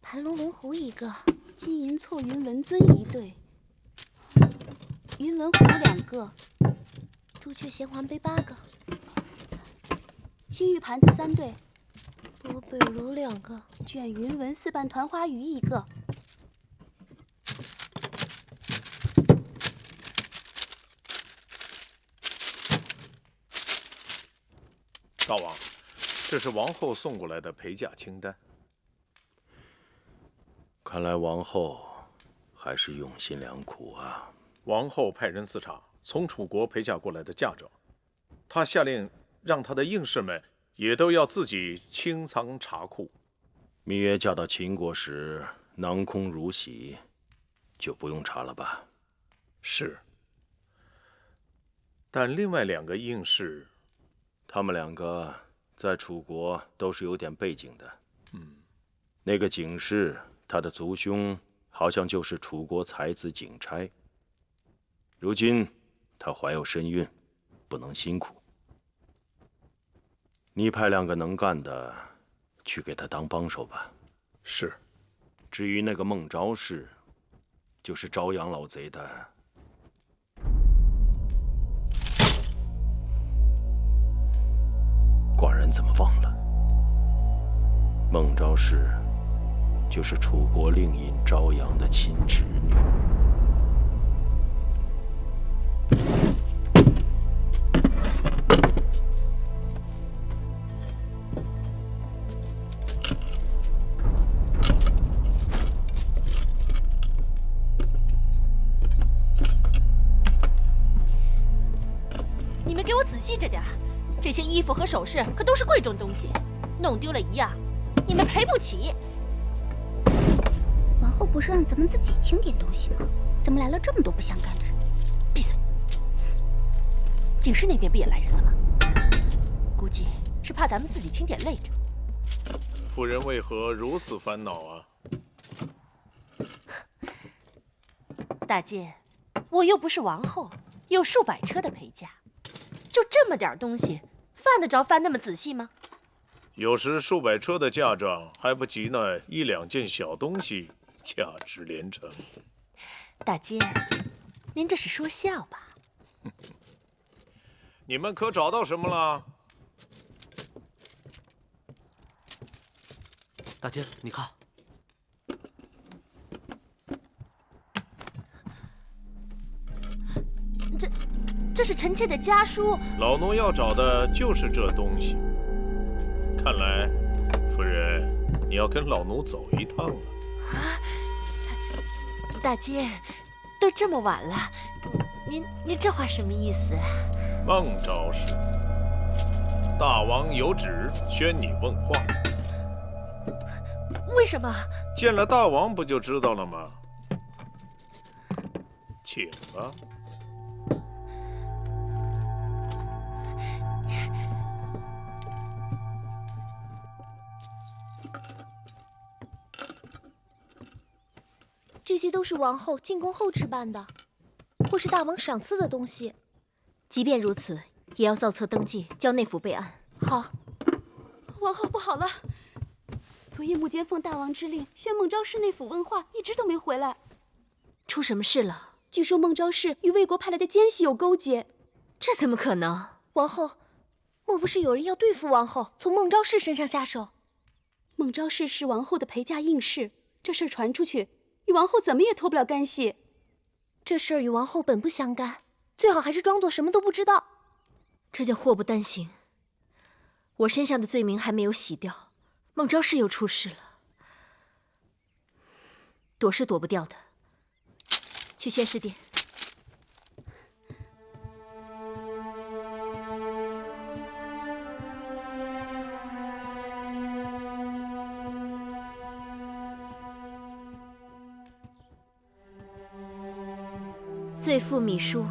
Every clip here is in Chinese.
盘龙文壶1个，金银错云纹尊1对，云纹壶2个，朱雀衔环杯8个，青玉盘子3对，波贝如2个，卷云纹4瓣团花鱼1个。大王，这是王后送过来的陪嫁清单。看来王后还是用心良苦啊。王后派人私查从楚国陪嫁过来的嫁妆，她下令让她的应侍们也都要自己清仓查库。芈月嫁到秦国时囊空如洗，就不用查了吧？是。但另外2个应侍，他们2个在楚国都是有点背景的。那个景氏，他的族兄好像就是楚国才子景差。如今他怀有身孕，不能辛苦。你派2个能干的去给他当帮手吧。是。至于那个孟昭氏，就是招阳老贼的。寡人怎么忘了？孟昭氏就是楚国令尹昭阳的亲侄女。你们给我仔细着点，这些衣服和首饰可都是贵重东西，弄丢了1样，你们赔不起。王后不是让咱们自己清点东西吗？怎么来了这么多不相干的人？闭嘴！景氏那边不也来人了吗？估计是怕咱们自己清点累着。夫人为何如此烦恼啊？大姐，我又不是王后，有数百车的陪嫁，就这么点东西，犯得着翻那么仔细吗？有时数百车的嫁妆还不及那1、2件小东西价值连城。大姐，您这是说笑吧？你们可找到什么了？大姐，你看，这是臣妾的家书。老奴要找的就是这东西。看来，夫人，你要跟老奴走一趟了。大姐，都这么晚了，您这话什么意思？孟昭氏，大王有旨，宣你问话。为什么？见了大王不就知道了吗？请吧。这些都是王后进宫后置办的，或是大王赏赐的东西。即便如此，也要造册登记，交内府备案。好。王后不好了！昨夜幕间奉大王之令，宣孟昭氏内府问话，一直都没回来。出什么事了？据说孟昭氏与魏国派来的奸细有勾结。这怎么可能？王后，莫不是有人要对付王后，从孟昭氏身上下手？孟昭氏是王后的陪嫁应侍，这事儿传出去，与王后怎么也脱不了干系。这事儿与王后本不相干，最好还是装作什么都不知道。这叫祸不单行。我身上的罪名还没有洗掉，孟昭氏又出事了，躲是躲不掉的。去宣示殿。罪妇芈姝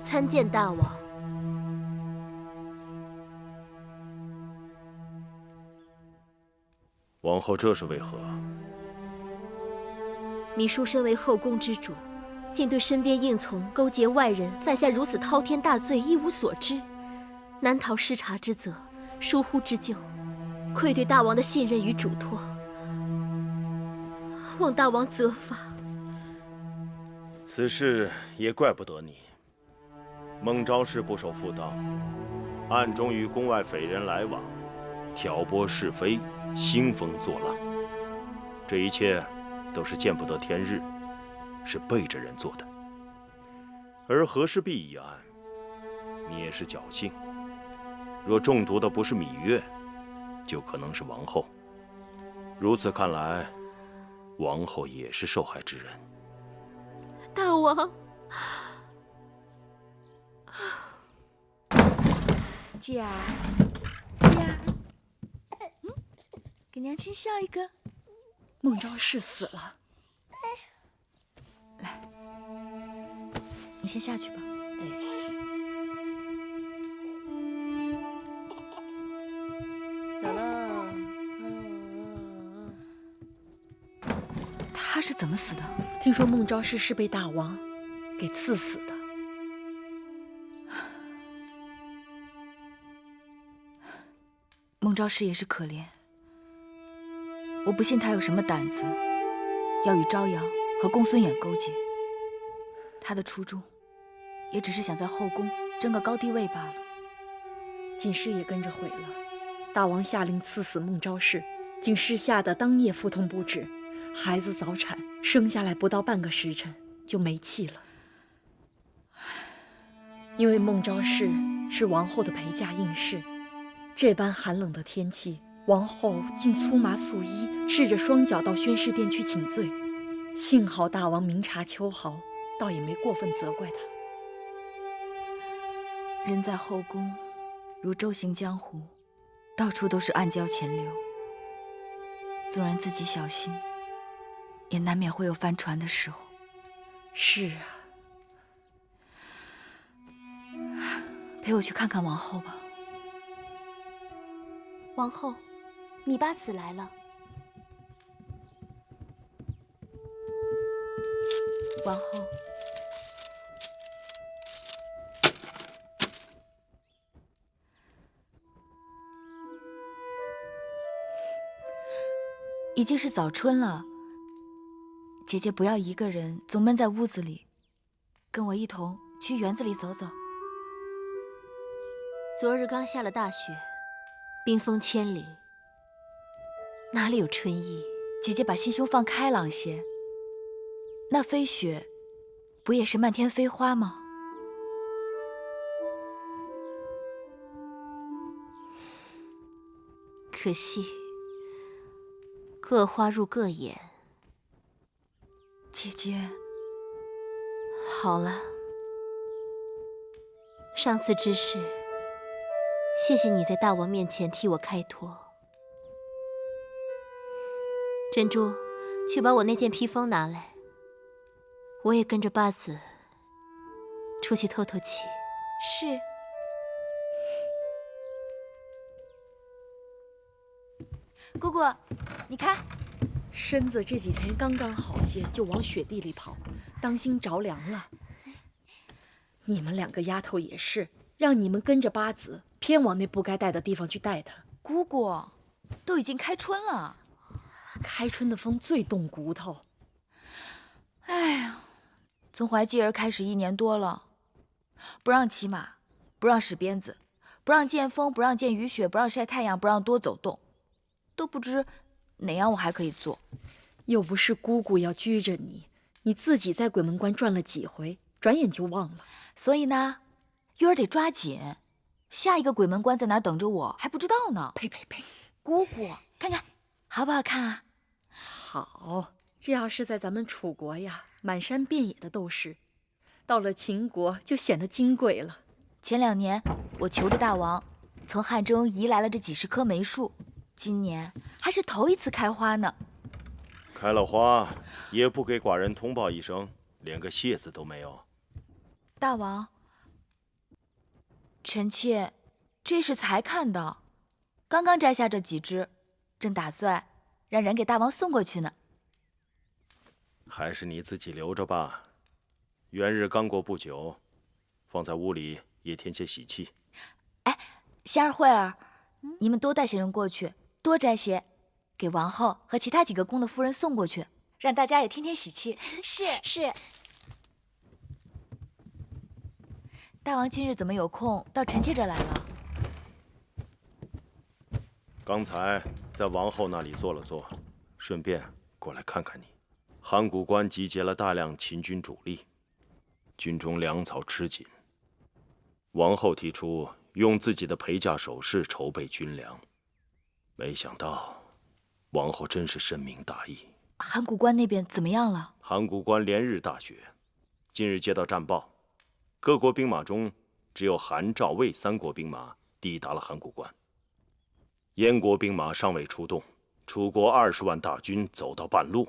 参见大王。王后这是为何？芈姝身为后宫之主，竟对身边应从勾结外人，犯下如此滔天大罪，一无所知，难逃失察之责，疏忽之咎，愧对大王的信任与嘱托。望大王责罚。此事也怪不得你。孟昭氏不守妇道，暗中与宫外匪人来往，挑拨是非，兴风作浪。这一切都是见不得天日，是背着人做的。而和氏璧一案，你也是侥幸。若中毒的不是芈月，就可能是王后。如此看来，王后也是受害之人。大王，继儿，继儿，给娘亲笑一个。孟昭氏死了，来，你先下去吧。走喽。他是怎么死的？听说孟昭氏是被大王给赐死的。孟昭氏也是可怜，我不信他有什么胆子要与昭阳和公孙衍勾结。他的初衷也只是想在后宫争个高低位罢了。锦诗也跟着毁了。大王下令赐死孟昭氏，锦诗吓得当夜腹痛不止，孩子早产，生下来不到半个时辰就没气了。因为孟昭氏是王后的陪嫁应试，这般寒冷的天气，王后竟粗麻素衣，赤着双脚到宣誓殿去请罪。幸好大王明察秋毫，倒也没过分责怪他。人在后宫，如舟行江湖，到处都是暗礁潜流。纵然自己小心，也难免会有翻船的时候。是啊，陪我去看看王后吧。王后，芈八子来了。王后，已经是早春了，姐姐不要一个人总闷在屋子里，跟我一同去园子里走走。昨日刚下了大雪，冰封千里，哪里有春意？姐姐把心胸放开朗些，那飞雪不也是漫天飞花吗？可惜各花入各眼。姐姐，好了，上次之事，谢谢你在大王面前替我开脱。珍珠，去把我那件披风拿来，我也跟着八子出去透透气。是。姑姑，你看，身子这几天刚刚好些，就往雪地里跑，当心着凉了。你们两个丫头也是，让你们跟着八子，偏往那不该带的地方去带她。姑姑，都已经开春了，开春的风最冻骨头。哎呀，从怀继儿开始1年多了，不让骑马，不让使鞭子，不让见风，不让见雨雪，不让晒太阳，不让多走动，都不知哪样我还可以做。又不是姑姑要拘着你，你自己在鬼门关转了几回，转眼就忘了。所以呢，月儿得抓紧，下一个鬼门关在哪儿等着我还不知道呢。呸呸呸！姑姑，看看好不好看啊？好，这要是在咱们楚国呀，满山遍野的都是，到了秦国就显得金贵了。前2年我求着大王，从汉中移来了这几10棵梅树，今年还是头一次开花呢。开了花也不给寡人通报一声，连个谢字都没有。大王，臣妾这是才看到，刚刚摘下这几枝，正打算让人给大王送过去呢。还是你自己留着吧，元日刚过不久，放在屋里也添些喜气。哎，仙儿慧儿，你们多带些人过去，多摘些，给王后和其他几个宫的夫人送过去，让大家也添添喜气。是。大王今日怎么有空到臣妾这来了？刚才在王后那里坐了坐，顺便过来看看你。函谷关集结了大量秦军主力，军中粮草吃紧。王后提出用自己的陪嫁首饰筹备军粮，没想到王后真是深明大义。函谷关那边怎么样了？函谷关连日大雪，近日接到战报，各国兵马中只有韩、赵、魏3国兵马抵达了函谷关。燕国兵马尚未出动，楚国20万大军走到半路，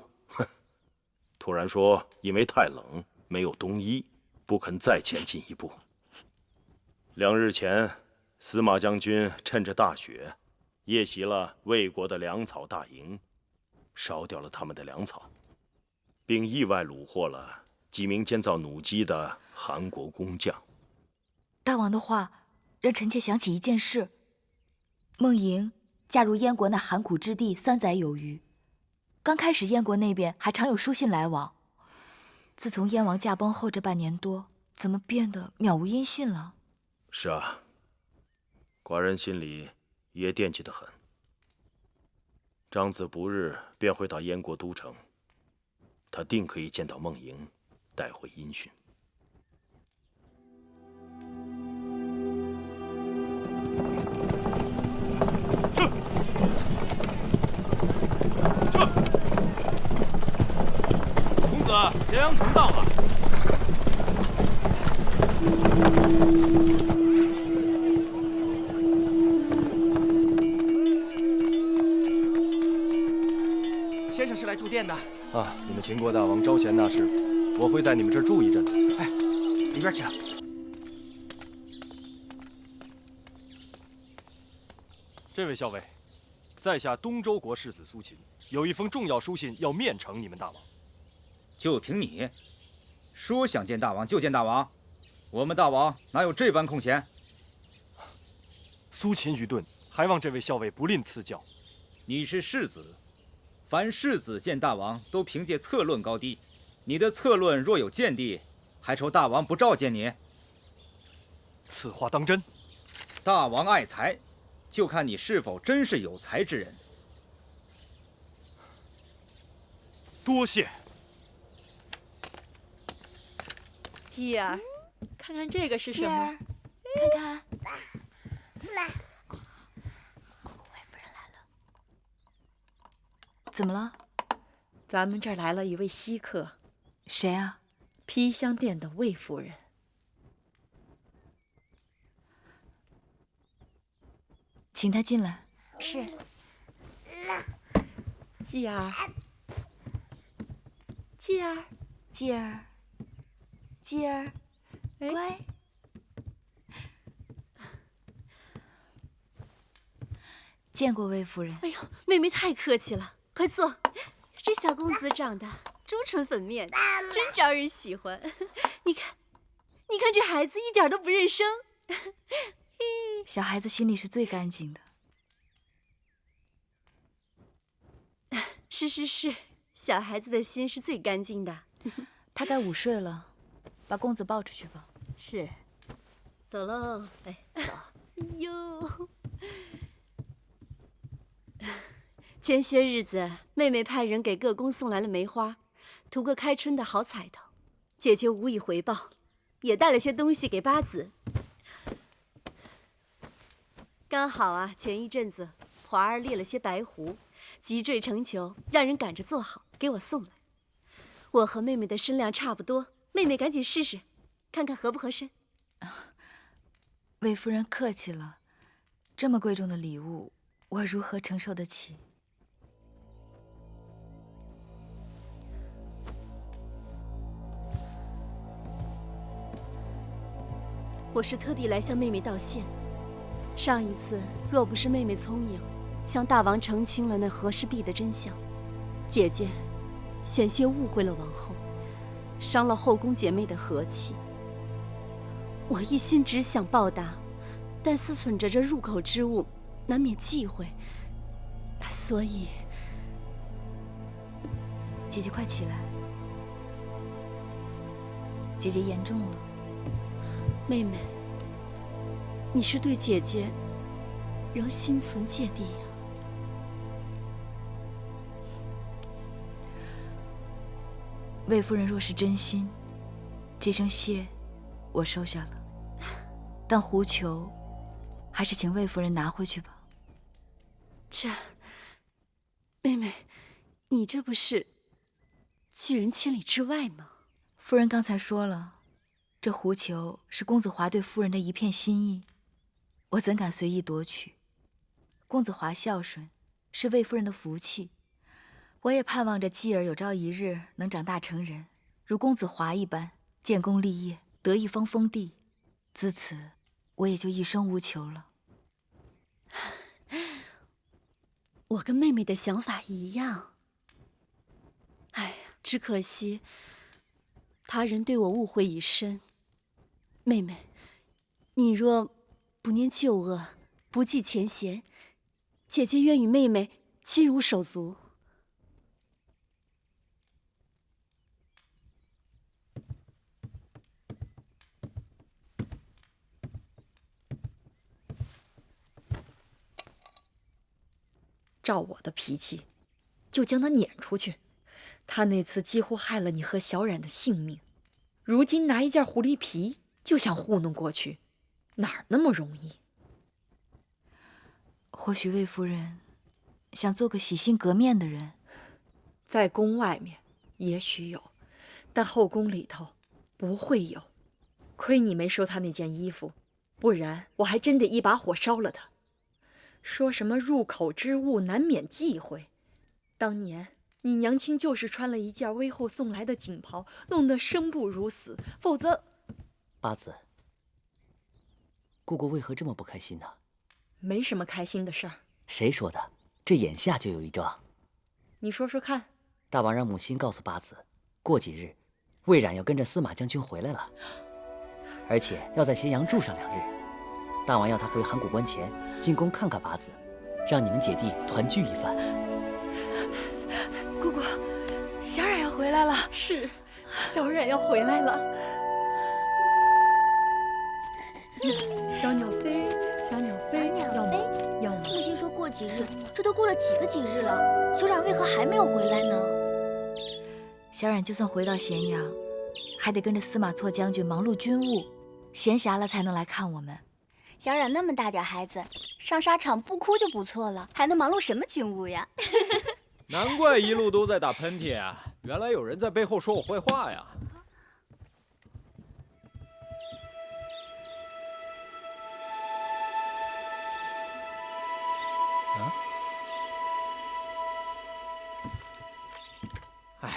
突然说因为太冷，没有冬衣，不肯再前进一步。2日前，司马将军趁着大雪，夜袭了魏国的粮草大营，烧掉了他们的粮草，并意外虏获了几名建造弩机的韩国工匠。大王的话让臣妾想起一件事：孟莹嫁入燕国那函谷之地3载有余，刚开始燕国那边还常有书信来往，自从燕王驾崩后这半年多，怎么变得渺无音讯了？是啊，寡人心里也惦记得很。张子不日便会到燕国都城，他定可以见到孟莹，带回音讯。公子，咸阳城到了。先生是来住店的啊，你们秦国大王招贤纳士，我会在你们这儿住一阵。哎，里边请。这位校尉，在下东周国世子苏秦，有一封重要书信要面呈你们大王。就凭你，说想见大王就见大王，我们大王哪有这般空闲？苏秦愚钝，还望这位校尉不吝赐教。你是世子，凡世子见大王都凭借策论高低，你的策论若有见地，还愁大王不召见你？此话当真？大王爱才，就看你是否真是有才之人。多谢。鸡儿，看看这个是什么？看看。魏夫人来了。怎么了？咱们这儿来了一位稀客。谁啊？披香殿的魏夫人。请她进来。是。继儿，继儿，继儿，继儿，乖。见过魏夫人。哎呦，妹妹太客气了，快坐。这小公子长得朱唇粉面，真招人喜欢。你看，你看这孩子一点都不认生。小孩子心里是最干净的。是，小孩子的心是最干净的。他该午睡了，把公子抱出去吧。是，走喽。哎，走。哟，前些日子，妹妹派人给各宫送来了梅花，图个开春的好彩头。姐姐无以回报，也带了些东西给八子。刚好啊，前一阵子华儿猎了些白狐，急坠成裘，让人赶着做好给我送来。我和妹妹的身量差不多，妹妹赶紧试试，看看合不合身。魏夫人客气了，这么贵重的礼物，我如何承受得起？我是特地来向妹妹道谢。上一次若不是妹妹聪颖，向大王澄清了那和氏璧的真相，姐姐险些误会了王后，伤了后宫姐妹的和气。我一心只想报答，但思忖着这入口之物，难免忌讳，所以姐姐快起来，姐姐严重了。妹妹，你是对姐姐仍心存芥蒂呀？魏夫人若是真心，这声谢我收下了，但狐裘还是请魏夫人拿回去吧。这，妹妹，你这不是拒人千里之外吗？夫人刚才说了，这狐裘是公子华对夫人的一片心意，我怎敢随意夺取？公子华孝顺，是魏夫人的福气。我也盼望着继儿有朝一日能长大成人，如公子华一般建功立业，得一方封地。自此，我也就一生无求了。我跟妹妹的想法一样。哎呀，只可惜他人对我误会已深。妹妹，你若不念旧恶，不计前嫌，姐姐愿与妹妹亲如手足。照我的脾气，就将他撵出去。他那次几乎害了你和小冉的性命，如今拿一件狐狸皮就想糊弄过去，哪儿那么容易？或许魏夫人想做个洗心革面的人，在宫外面也许有，但后宫里头不会有。亏你没收他那件衣服，不然我还真得一把火烧了他。说什么入口之物难免忌讳，当年你娘亲就是穿了一件微后送来的锦袍，弄得生不如死，否则……八子，姑姑为何这么不开心呢？没什么开心的事儿。谁说的？这眼下就有一桩。你说说看。大王让母亲告诉八子，过几日，魏冉要跟着司马将军回来了，而且要在咸阳住上2日。大王要他回函谷关前进宫看看八子，让你们姐弟团聚一番。姑姑，小冉要回来了。是，小冉要回来了。小鸟飞，小鸟飞，要么要么。木星说过几日，这都过了几个几日了，小冉为何还没有回来呢？小冉就算回到咸阳，还得跟着司马错将军忙碌军务，闲暇了才能来看我们。小冉那么大点孩子，上沙场不哭就不错了，还能忙碌什么军务呀？难怪一路都在打喷嚏啊！原来有人在背后说我坏话呀！啊？哎，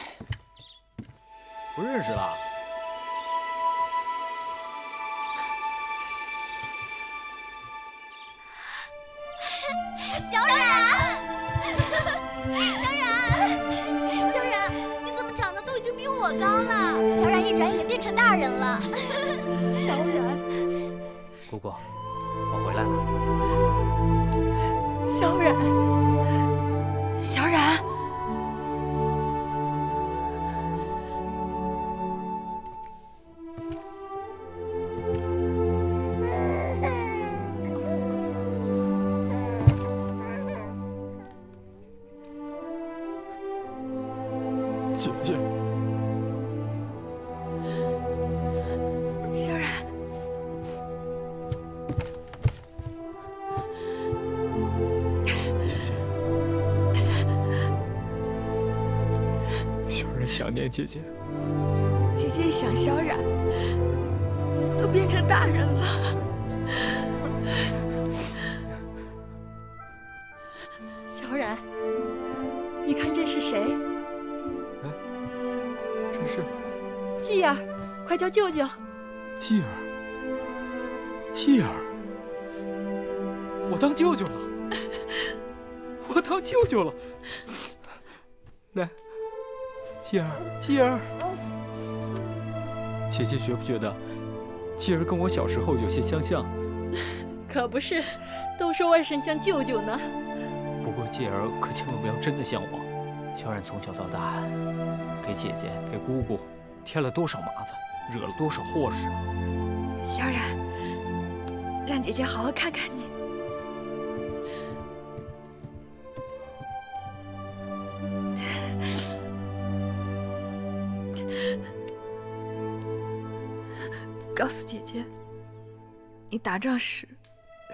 不认识了。小冉，小冉，你怎么长得都已经比我高了？小冉一转眼变成大人了。小冉，姑姑，我回来了。小冉，小冉。姐姐，小冉，小冉想念姐姐。姐姐一想小冉，都变成大人了。小冉，你看这是谁？这是继儿，快叫舅舅。继儿，继儿，我当舅舅了，我当舅舅了。来，继儿，继儿，姐姐觉不觉得继儿跟我小时候有些相像？可不是，都说外甥像舅舅呢。不过继儿可千万不要真的像我，小冉从小到大，给姐姐、给姑姑添了多少麻烦，惹了多少祸事。小冉，让姐姐好好看看你。告诉姐姐，你打仗时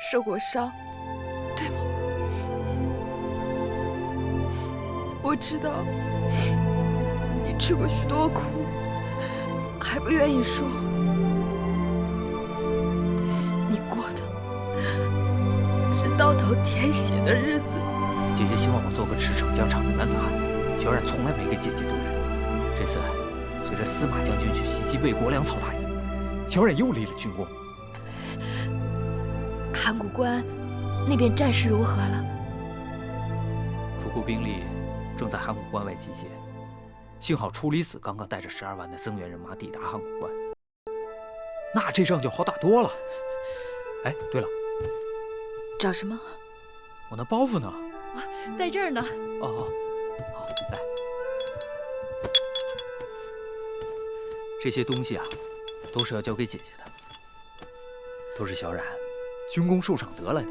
受过伤，对吗？我知道你吃过许多苦，还不愿意说。你过的是刀头舔血的日子。姐姐希望我做个驰骋疆场的男子汉，小冉从来没给姐姐丢人。这次随着司马将军去袭击魏国粮草大营，小冉又立了军功。函谷关那边战事如何了？楚国兵力正在函谷关外集结，幸好处理子刚刚带着12万的增援人马抵达函谷关，那这仗就好打多了。哎，对了，找什么？我那包袱呢？在这儿呢。哦，好，来，这些东西啊，都是要交给姐姐的，都是小冉军功受赏得来的。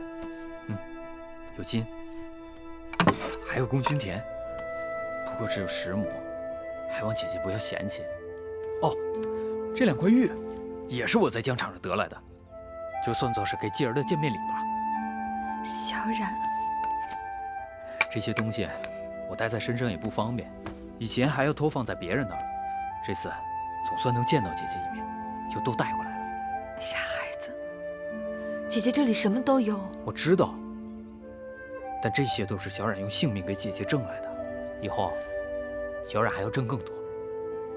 有金，还有功勋田，不过只有10亩，还望姐姐不要嫌弃。哦，这2块玉也是我在疆场上得来的，就算作是给继儿的见面礼吧。小冉，这些东西我带在身上也不方便，以前还要托放在别人那儿，这次总算能见到姐姐一面，就都带过来了。傻孩子，姐姐这里什么都有。我知道，但这些都是小冉用性命给姐姐挣来的，以后小冉还要挣更多，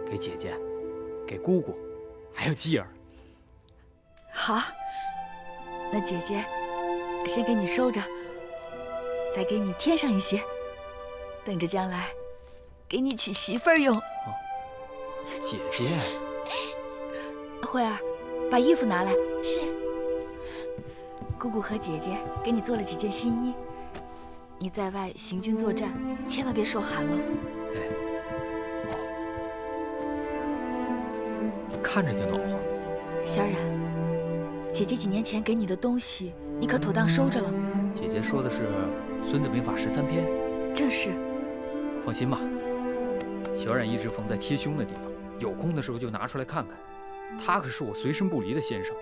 给姐姐，给姑姑，还有继儿。好，那姐姐先给你收着，再给你添上一些，等着将来给你娶媳妇儿用。姐姐，慧儿，把衣服拿来。是。姑姑和姐姐给你做了几件新衣，你在外行军作战，千万别受寒了。哎，看着就暖和。小冉，姐姐几年前给你的东西，你可妥当收着了？姐姐说的是《孙子兵法》13篇。正是。放心吧，小冉一直缝在贴胸的地方，有空的时候就拿出来看看。他可是我随身不离的先生，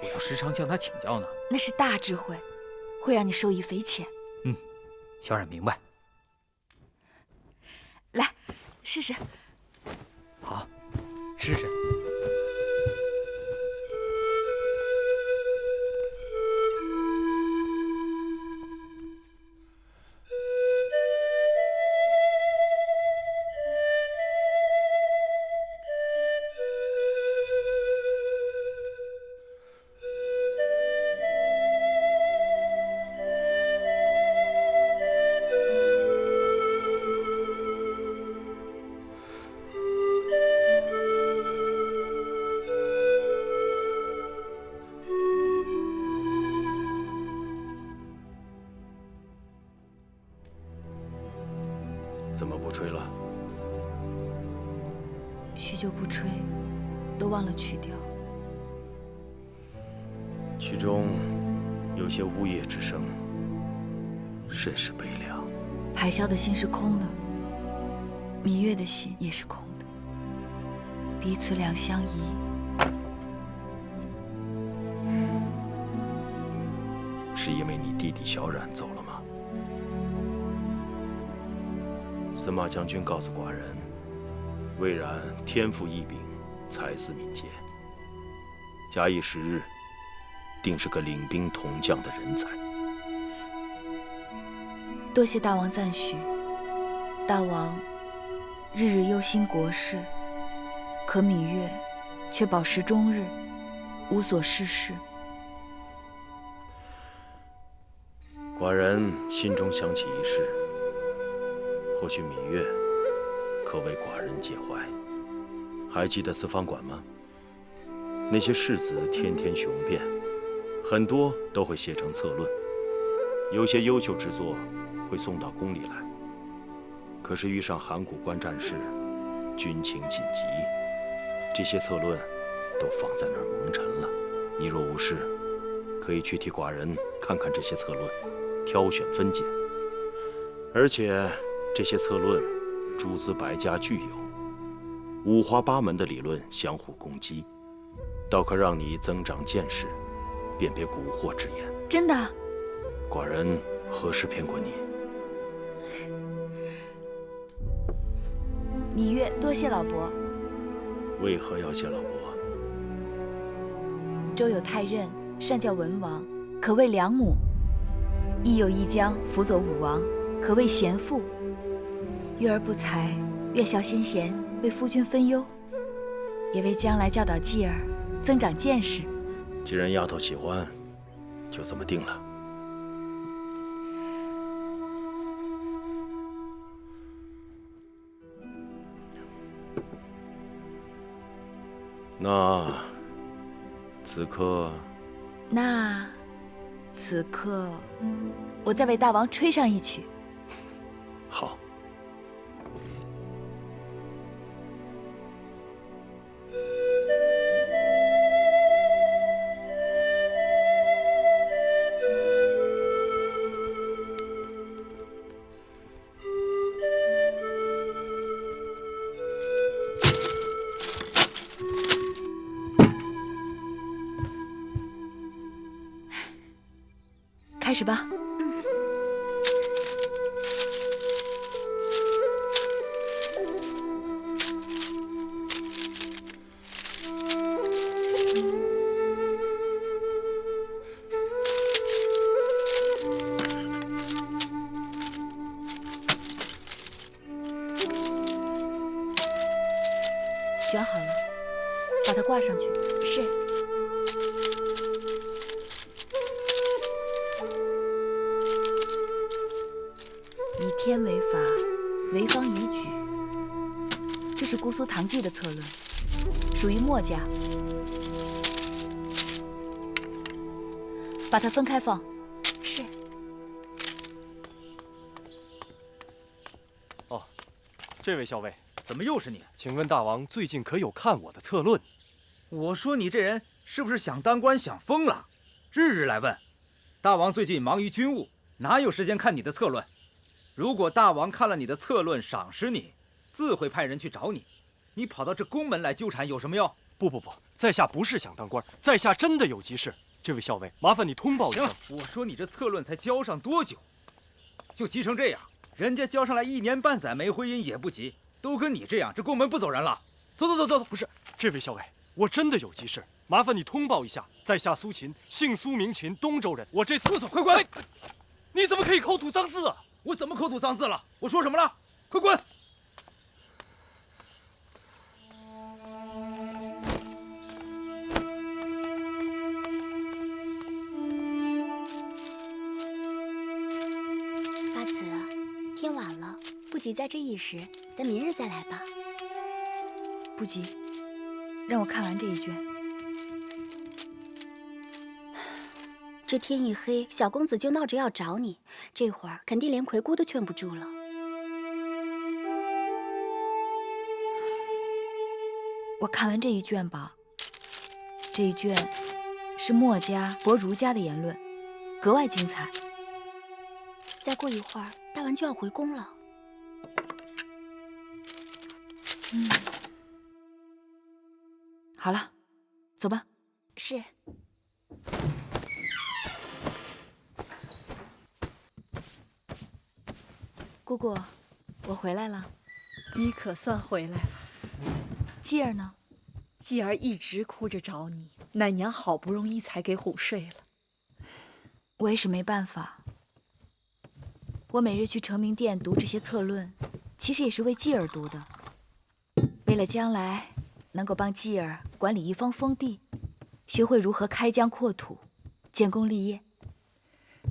我要时常向他请教呢。那是大智慧，会让你受益匪浅。小冉明白。来，试试。好，试试。怎么不吹了？许久不吹，都忘了去掉。曲中有些呜咽之声，甚是悲凉。排箫的心是空的，芈月的心也是空的，彼此两相依。是因为你弟弟小冉走了吗？司马将军告诉寡人，魏冉天赋异禀，才思敏捷，假以时日，定是个领兵统将的人才。多谢大王赞许，大王日日忧心国事，可芈月却饱食终日，无所事事。寡人心中想起一事，或许芈月可为寡人解怀。还记得四方馆吗？那些士子天天雄辩，很多都会写成策论，有些优秀之作会送到宫里来。可是遇上函谷关战事，军情紧急，这些策论都放在那儿蒙尘了。你若无事，可以去替寡人看看这些策论，挑选分解。而且这些策论诸子百家俱有，五花八门的理论相互攻击，倒可让你增长见识，辨别蛊惑之言。真的？寡人何时骗过你？芈月多谢老伯。为何要谢老伯？周有太任，善教文王，可谓良母；亦有一将辅佐武王，可谓贤妇。月儿不才，月小先贤，为夫君分忧，也为将来教导继儿，增长见识。既然丫头喜欢，就这么定了。那此刻，我再为大王吹上一曲。好。开始吧。选好了，把它挂上去。是。以天为法，为方以举。这是姑苏唐记的策论，属于墨家。把它分开放。是。哦，这位校尉。怎么又是你？请问大王最近可有看我的策论？我说你这人是不是想当官想疯了？日日来问。大王最近忙于军务，哪有时间看你的策论？如果大王看了你的策论赏识你，自会派人去找你。你跑到这宫门来纠缠有什么用？不，在下不是想当官，在下真的有急事。这位校尉，麻烦你通报一声。行了，我说你这策论才交上多久，就急成这样？人家交上来1年半载没回音也不急。都跟你这样，这宫门不走人了。走。不是，这位校尉，我真的有急事，麻烦你通报一下。在下苏秦，姓苏名秦，东周人。我这次……快滚！你怎么可以口吐脏字啊？我怎么口吐脏字了？我说什么了？快滚！八子，天晚了，不急在这一时，咱明日再来吧。不急，让我看完这一卷。这天一黑，小公子就闹着要找你，这会儿肯定连魁姑都劝不住了。我看完这一卷吧。这一卷是墨家驳儒家的言论，格外精彩。再过一会儿，大王就要回宫了。好了，走吧。是。姑姑，我回来了。你可算回来了。继儿呢？继儿一直哭着找你，奶娘好不容易才给哄睡了。我也是没办法。我每日去成明殿读这些策论，其实也是为继儿读的。为了将来能够帮继儿管理一方封地，学会如何开疆扩土、建功立业。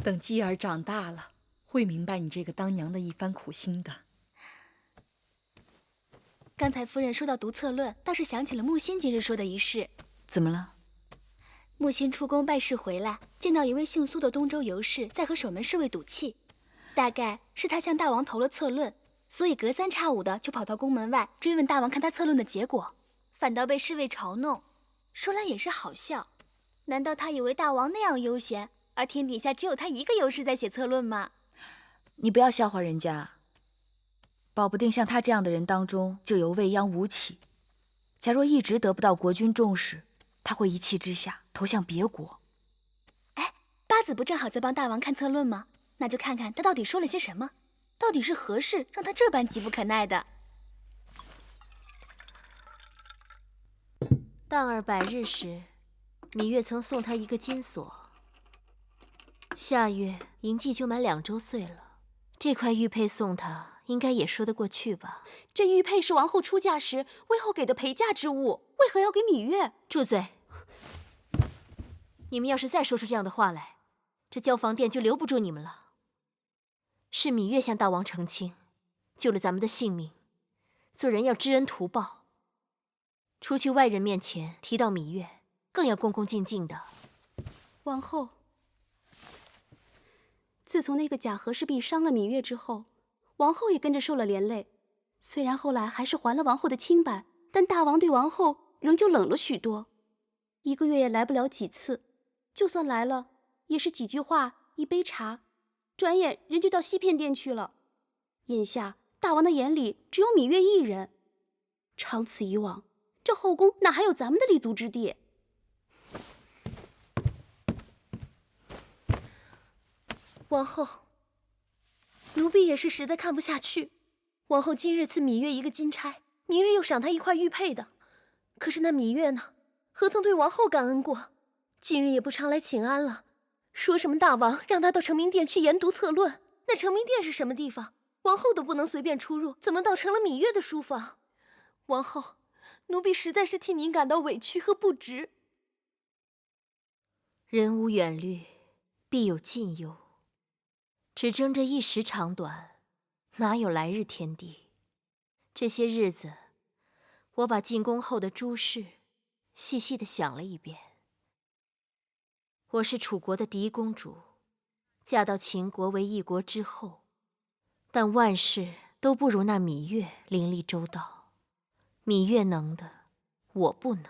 等继儿长大了，会明白你这个当娘的一番苦心的。刚才夫人说到读策论，倒是想起了木心今日说的一事。怎么了？木心出宫办事回来，见到一位姓苏的东周游士在和守门侍卫赌气，大概是他向大王投了策论，所以隔三差五的就跑到宫门外追问大王看他策论的结果，反倒被侍卫嘲弄。说来也是好笑，难道他以为大王那样悠闲，而天底下只有他一个游士在写策论吗？你不要笑话人家，保不定像他这样的人当中就有未央吴起。假若一直得不到国君重视，他会一气之下投向别国。哎，八子不正好在帮大王看策论吗？那就看看他到底说了些什么，到底是何事让他这般急不可耐的。当儿百日时，芈月曾送他一个金锁。下月嬴稷就满2周岁了，这块玉佩送他，应该也说得过去吧？这玉佩是王后出嫁时魏后给的陪嫁之物，为何要给芈月？住嘴！你们要是再说出这样的话来，这交房殿就留不住你们了。是芈月向大王澄清，救了咱们的性命，做人要知恩图报。出去外人面前提到芈月，更要恭恭敬敬的。王后，自从那个假和氏璧伤了芈月之后，王后也跟着受了连累。虽然后来还是还了王后的清白，但大王对王后仍旧冷了许多，1个月也来不了几次，就算来了，也是几句话一杯茶，转眼人就到西片殿去了。眼下大王的眼里只有芈月一人，长此以往，这后宫哪还有咱们的立足之地？王后，奴婢也是实在看不下去。王后今日赐芈月一个金钗，明日又赏她一块玉佩的。可是那芈月呢，何曾对王后感恩过？今日也不常来请安了，说什么大王让她到承明殿去研读策论。那承明殿是什么地方？王后都不能随便出入，怎么倒成了芈月的书房？王后，奴婢实在是替您感到委屈和不值。人无远虑，必有近忧。只争这一时长短，哪有来日天地？这些日子，我把进宫后的诸事细细的想了一遍。我是楚国的嫡公主，嫁到秦国为一国之后，但万事都不如那芈月伶俐周到。芈月能的，我不能，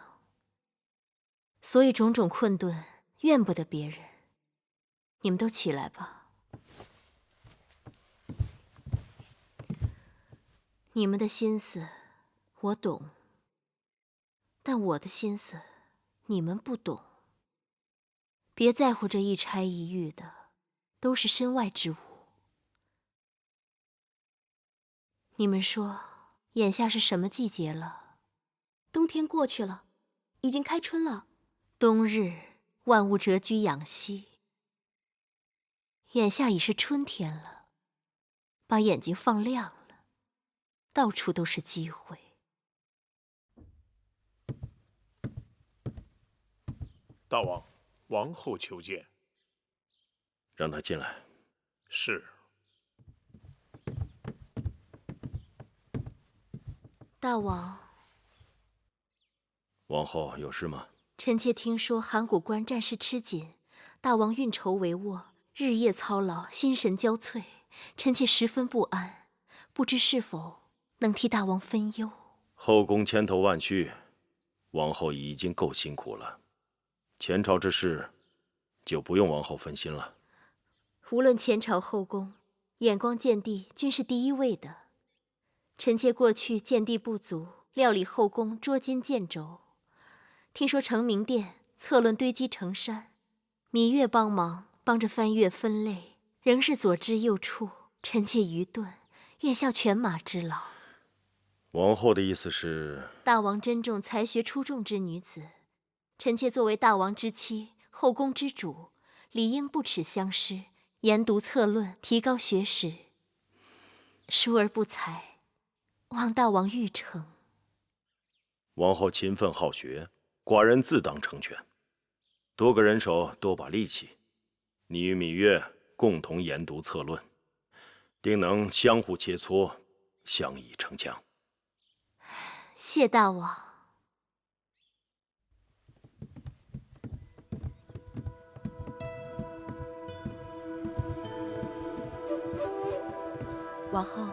所以种种困顿怨不得别人。你们都起来吧。你们的心思我懂，但我的心思你们不懂。别在乎这一钗一玉的，都是身外之物。你们说，眼下是什么季节了？冬天过去了，已经开春了。冬日万物蛰居养息，眼下已是春天了。把眼睛放亮了，到处都是机会。大王，王后求见。让她进来。是。大王，王后有事吗？臣妾听说函谷关战事吃紧，大王运筹帷幄，日夜操劳，心神交瘁，臣妾十分不安，不知是否能替大王分忧。后宫千头万绪，王后已经够辛苦了，前朝之事就不用王后分心了。无论前朝后宫，眼光见地均是第一位的。臣妾过去见地不足，料理后宫捉襟见肘。听说承明殿策论堆积成山，芈月帮着翻阅分类，仍是左支右绌，臣妾愚钝，愿效犬马之劳。王后的意思是，大王珍重才学出众之女子，臣妾作为大王之妻，后宫之主，理应不耻相师，研读策论，提高学识。疏而不才，望大王御惩。王后勤奋好学，寡人自当成全。多个人手，多把力气，你与芈月共同研读策论，定能相互切磋，相以成强。谢大王。王后，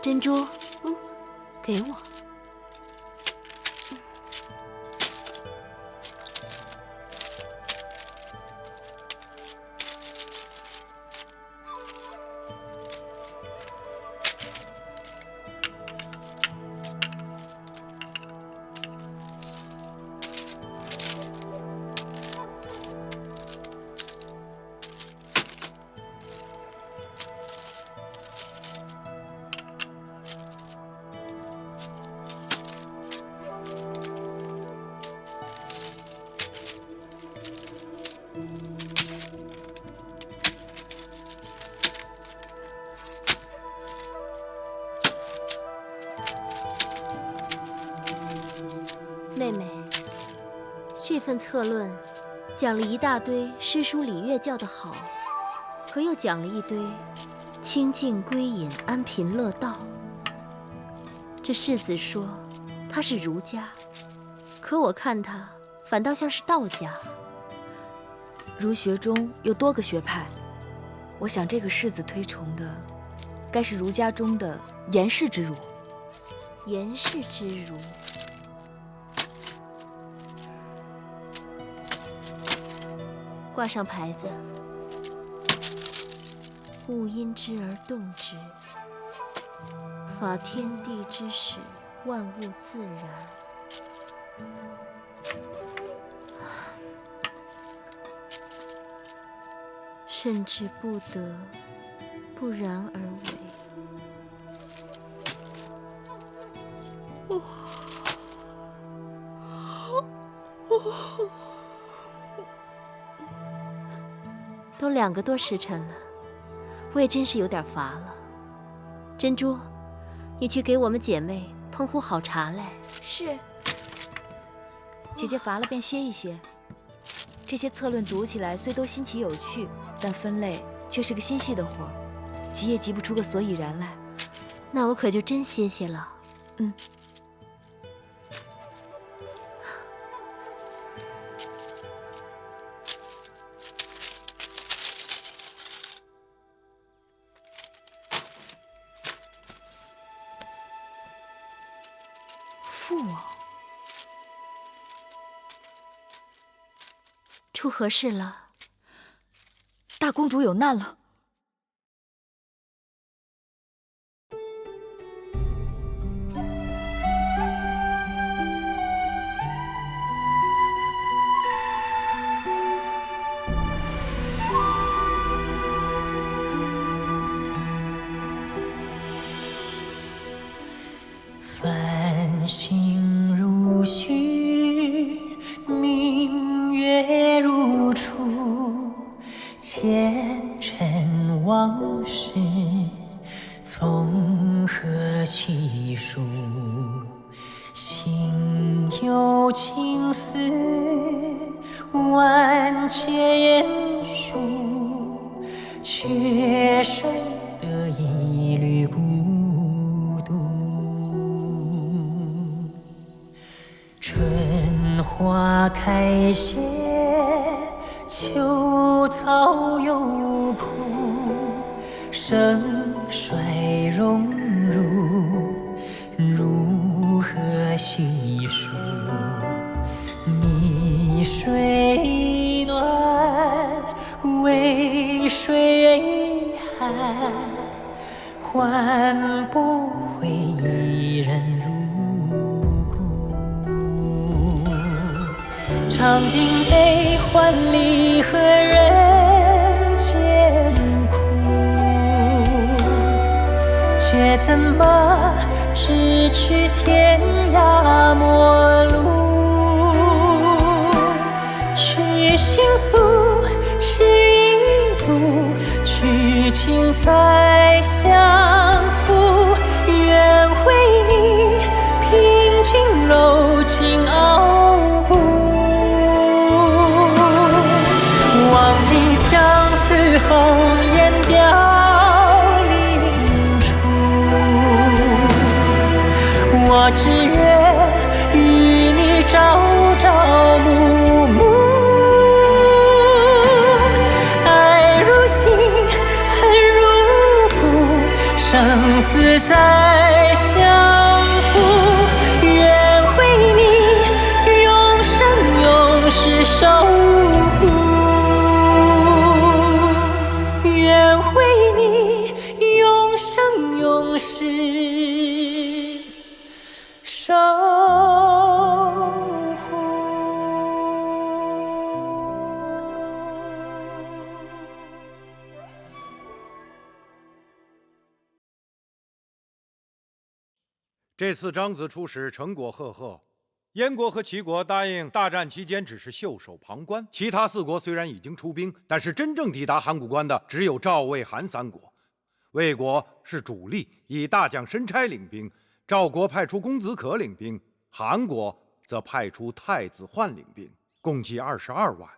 珍珠，给我。妹妹，这份策论讲了一大堆诗书礼乐教的好，可又讲了一堆清静归隐、安贫乐道。这世子说他是儒家，可我看他反倒像是道家。儒学中有多个学派，我想这个世子推崇的，该是儒家中的颜氏之儒。颜氏之儒。挂上牌子，勿因之而动之，法天地之始，万物自然。甚至不得不然而为。都2个多时辰了，我也真是有点乏了。珍珠，你去给我们姐妹烹壶好茶来。是。姐姐乏了便歇一歇。这些策论读起来虽都新奇有趣，但分类却是个心细的活儿，急也急不出个所以然来。那我可就真歇歇了。父王，出何事了？大公主有难了。繁星如许，明月如初，前尘往事从何起数？心有情丝万千言书，却生得一缕孤独。春花开谢，秋草又枯，盛衰荣辱，如何细数？你水暖，为谁寒？换不回一人如故。尝尽悲欢离合人间苦，却怎么咫尺天涯陌路？去心诉，是一度，去情再相负。愿为你平静柔情傲骨，望尽相思红颜凋零处。我只愿与你朝朝暮暮，爱如心，恨如骨，生死再相负，愿为你永生永世守护，愿为你永生永世守护。这次张子出使成果赫赫，燕国和齐国答应大战期间只是袖手旁观，其他4国虽然已经出兵，但是真正抵达函谷关的只有赵、魏、韩3国。魏国是主力，以大将申差领兵；赵国派出公子可领兵，韩国则派出太子焕领兵，共计22万。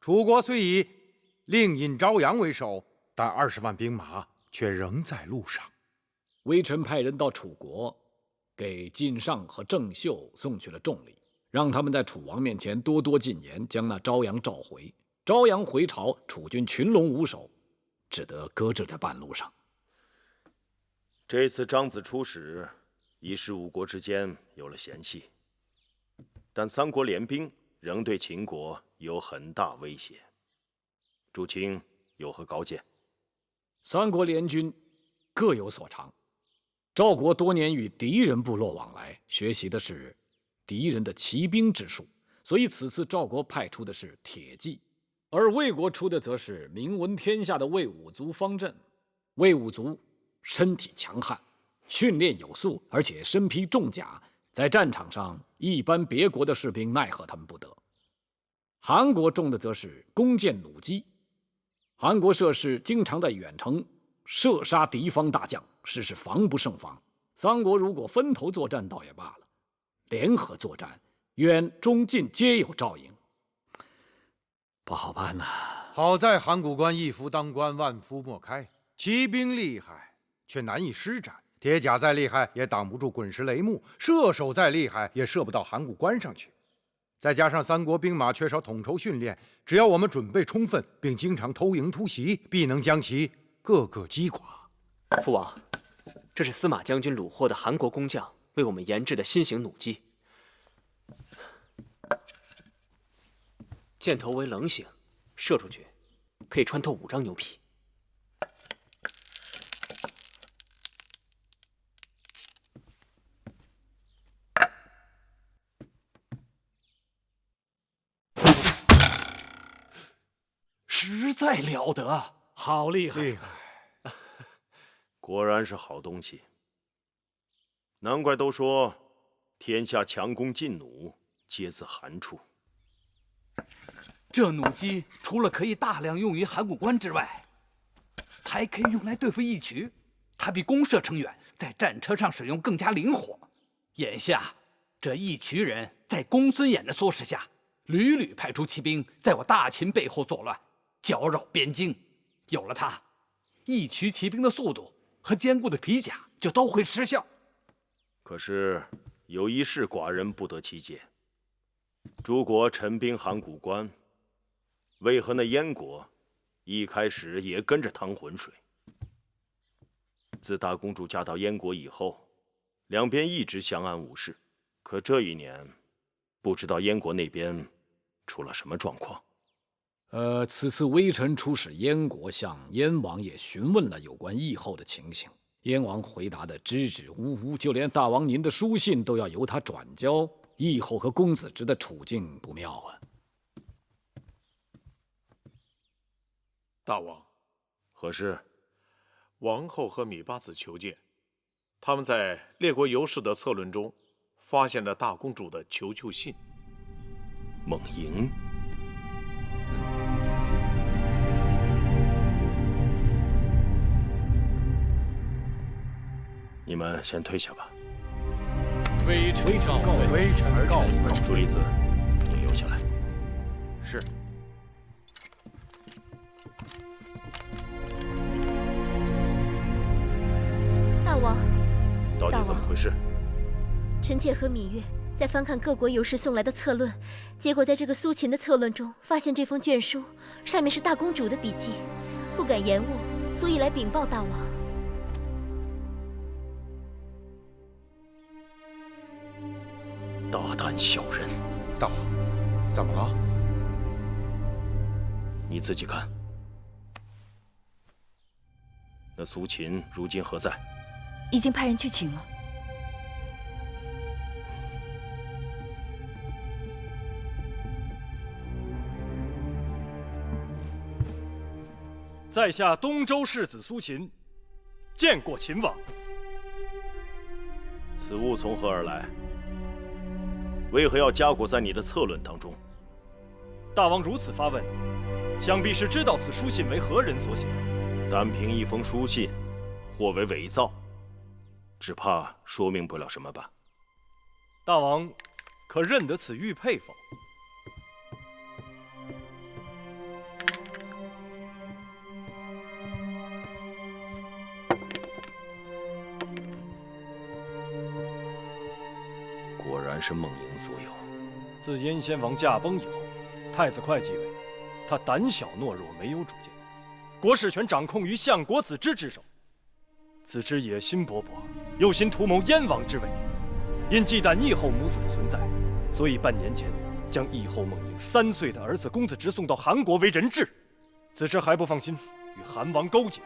楚国虽以令尹朝阳为首，但20万兵马却仍在路上。微臣派人到楚国，给晋尚和郑袖送去了重礼，让他们在楚王面前多多进言，将那朝阳召回。朝阳回朝，楚军群龙无首，只得搁置在半路上。这次张子出使，已使5国之间有了嫌隙，但3国联兵仍对秦国有很大威胁。诸卿有何高见？3国联军各有所长。赵国多年与敌人部落往来，学习的是敌人的骑兵之术，所以此次赵国派出的是铁骑，而魏国出的则是名闻天下的魏武卒方阵。魏武卒身体强悍，训练有素，而且身披重甲，在战场上一般别国的士兵奈何他们不得。韩国中的则是弓箭弩机，韩国射士经常在远程射杀敌方大将，实是防不胜防。3国如果分头作战倒也罢了，联合作战，愿中晋皆有照应。不好办呐！好在函谷关一夫当关，万夫莫开，骑兵厉害，却难以施展；铁甲再厉害，也挡不住滚石雷木；射手再厉害，也射不到函谷关上去。再加上3国兵马缺少统筹训练，只要我们准备充分，并经常偷营突袭，必能将其个个击垮。父王，这是司马将军虏获的韩国工匠为我们研制的新型弩机，箭头为棱形，射出去可以穿透5张牛皮。实在了得，好厉害！厉害，果然是好东西。难怪都说天下强弓劲弩皆自韩出。这弩机除了可以大量用于函谷关之外，还可以用来对付义渠。它比弓射程远，在战车上使用更加灵活。眼下这义渠人在公孙衍的唆使下，屡屡派出骑兵在我大秦背后作乱，搅扰边境。有了它，义渠骑兵的速度和坚固的皮甲就都会失效。可是有一事寡人不得其解：诸国陈兵函谷关，为何那燕国一开始也跟着趟浑水？自大公主嫁到燕国以后，两边一直相安无事。可这一年，不知道燕国那边出了什么状况。此次微臣出使燕国，向燕王也询问了有关议后的情形。燕王回答的支支吾吾，就连大王您的书信都要由他转交。议后和公子侄的处境不妙啊！大王，何事？王后和芈八子求见，他们在列国游士的策论中发现了大公主的求救信。猛迎。你们先退下吧。微臣告慰，微臣告慰。朱离子，你留下来。是。大王，到底怎么回事？臣妾和芈月在翻看各国游士送来的策论，结果在这个苏秦的策论中发现这封卷书，上面是大公主的笔记，不敢延误，所以来禀报大王。大胆小人！大王，怎么了？你自己看。那苏秦如今何在？已经派人去请了。在下东周世子苏秦，见过秦王。此物从何而来？为何要夹裹在你的策论当中？大王如此发问，想必是知道此书信为何人所写。单凭一封书信，或为伪造，只怕说明不了什么吧。大王可认得此玉佩否？果然是孟莹所有。自燕先王驾崩以后，太子快继位，他胆小懦弱，没有主见，国事权掌控于相国子之之手。子之野心勃勃，又心图谋燕王之位，因忌惮义后母子的存在，所以半年前将义后孟莹3岁的儿子公子直送到韩国为人质。子之还不放心，与韩王勾结，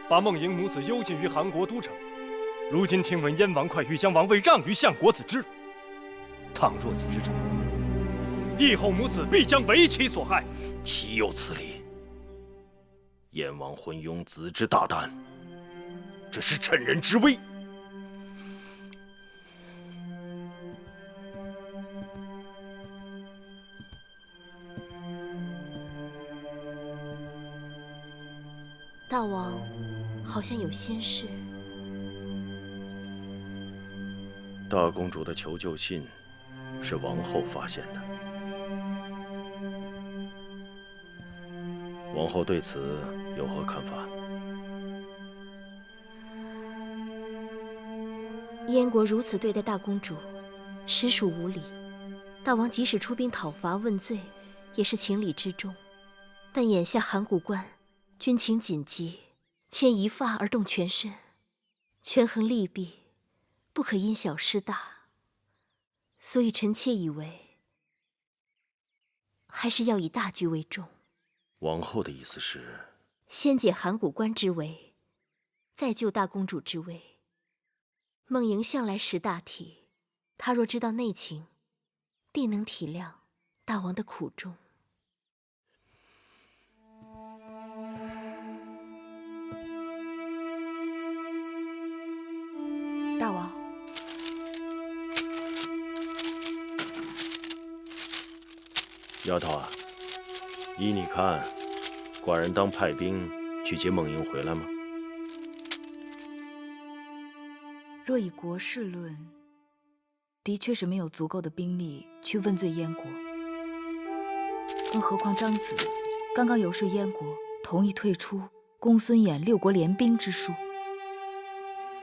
把孟莹母子幽禁于韩国都城。如今听闻燕王快欲将王位让于相国子之，倘若子之成功，义后母子必将为其所害。岂有此理！燕王昏庸，子之大胆，这是趁人之危。大王好像有心事。大公主的求救信是王后发现的，王后对此有何看法？燕国如此对待大公主，实属无礼。大王即使出兵讨伐问罪，也是情理之中。但眼下函谷关军情紧急，牵一发而动全身，权衡利弊，不可因小失大。所以臣妾以为，还是要以大局为重。王后的意思是，先解函谷关之围，再救大公主之位。孟莹向来识大体，她若知道内情，定能体谅大王的苦衷。大王，丫头啊，依你看，寡人当派兵去接孟莹回来吗？若以国事论，的确是没有足够的兵力去问罪燕国。更何况张子刚刚游说燕国同意退出公孙衍6国联兵之术。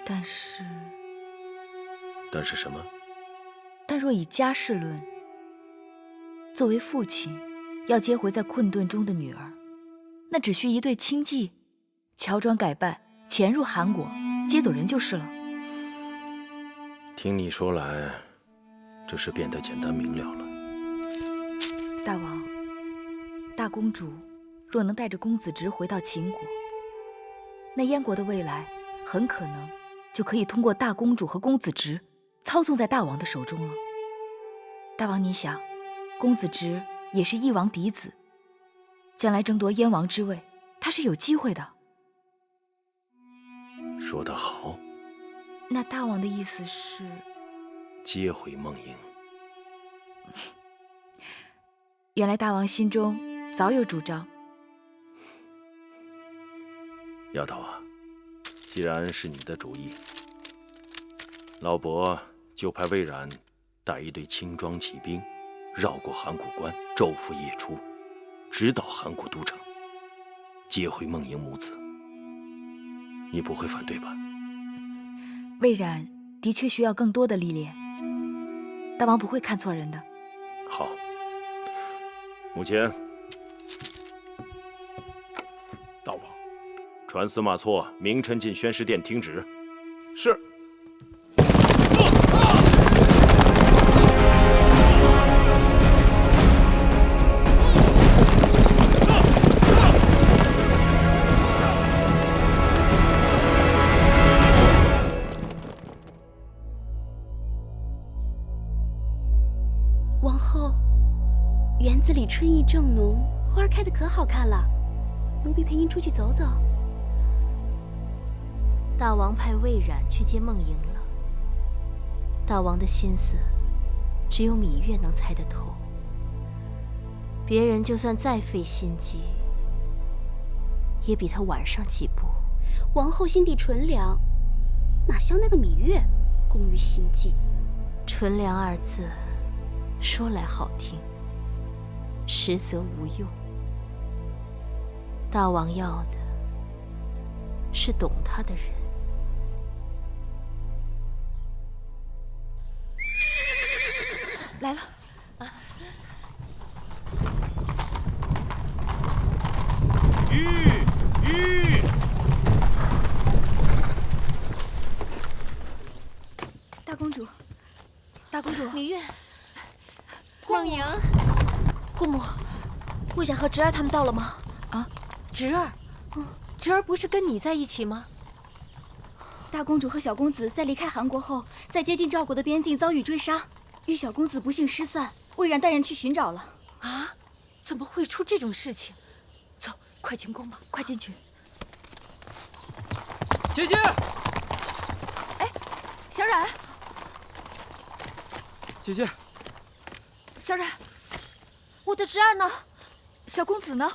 但是什么？但若以家事论，作为父亲，要接回在困顿中的女儿，那只需一对轻骑，乔装改扮，潜入韩国，接走人就是了。听你说来，这事变得简单明了了。大王，大公主若能带着公子直回到秦国，那燕国的未来很可能就可以通过大公主和公子直操纵在大王的手中了。大王，你想，公子直也是一王嫡子，将来争夺燕王之位，他是有机会的。说得好。那大王的意思是接回孟莹？原来大王心中早有主张。丫头啊，既然是你的主意，老伯就派魏冉带一队轻装骑兵，绕过函谷关，昼伏夜出，直捣函谷都城，接回孟莹母子。你不会反对吧？魏冉的确需要更多的历练，大王不会看错人的。好，母亲，大王，传司马错明晨进宣誓殿听旨。是。春意正浓，花儿开得可好看了。奴婢陪您出去走走。大王派魏冉去接梦莹了。大王的心思，只有芈月能猜得透。别人就算再费心机，也比他晚上几步。王后心地纯良，哪像那个芈月，工于心计。纯良二字，说来好听，实则无用。大王要的是懂他的人。来了。大公主，大公主，芈月，梦莹，姑母，魏冉和侄儿他们到了吗？啊，侄儿，侄儿不是跟你在一起吗？大公主和小公子在离开韩国后，在接近赵国的边境遭遇追杀，与小公子不幸失散。魏冉带人去寻找了。啊？怎么会出这种事情？走，快进宫吧，快进去。姐姐，哎，小冉，姐姐，小冉，我的侄儿呢？小公子呢？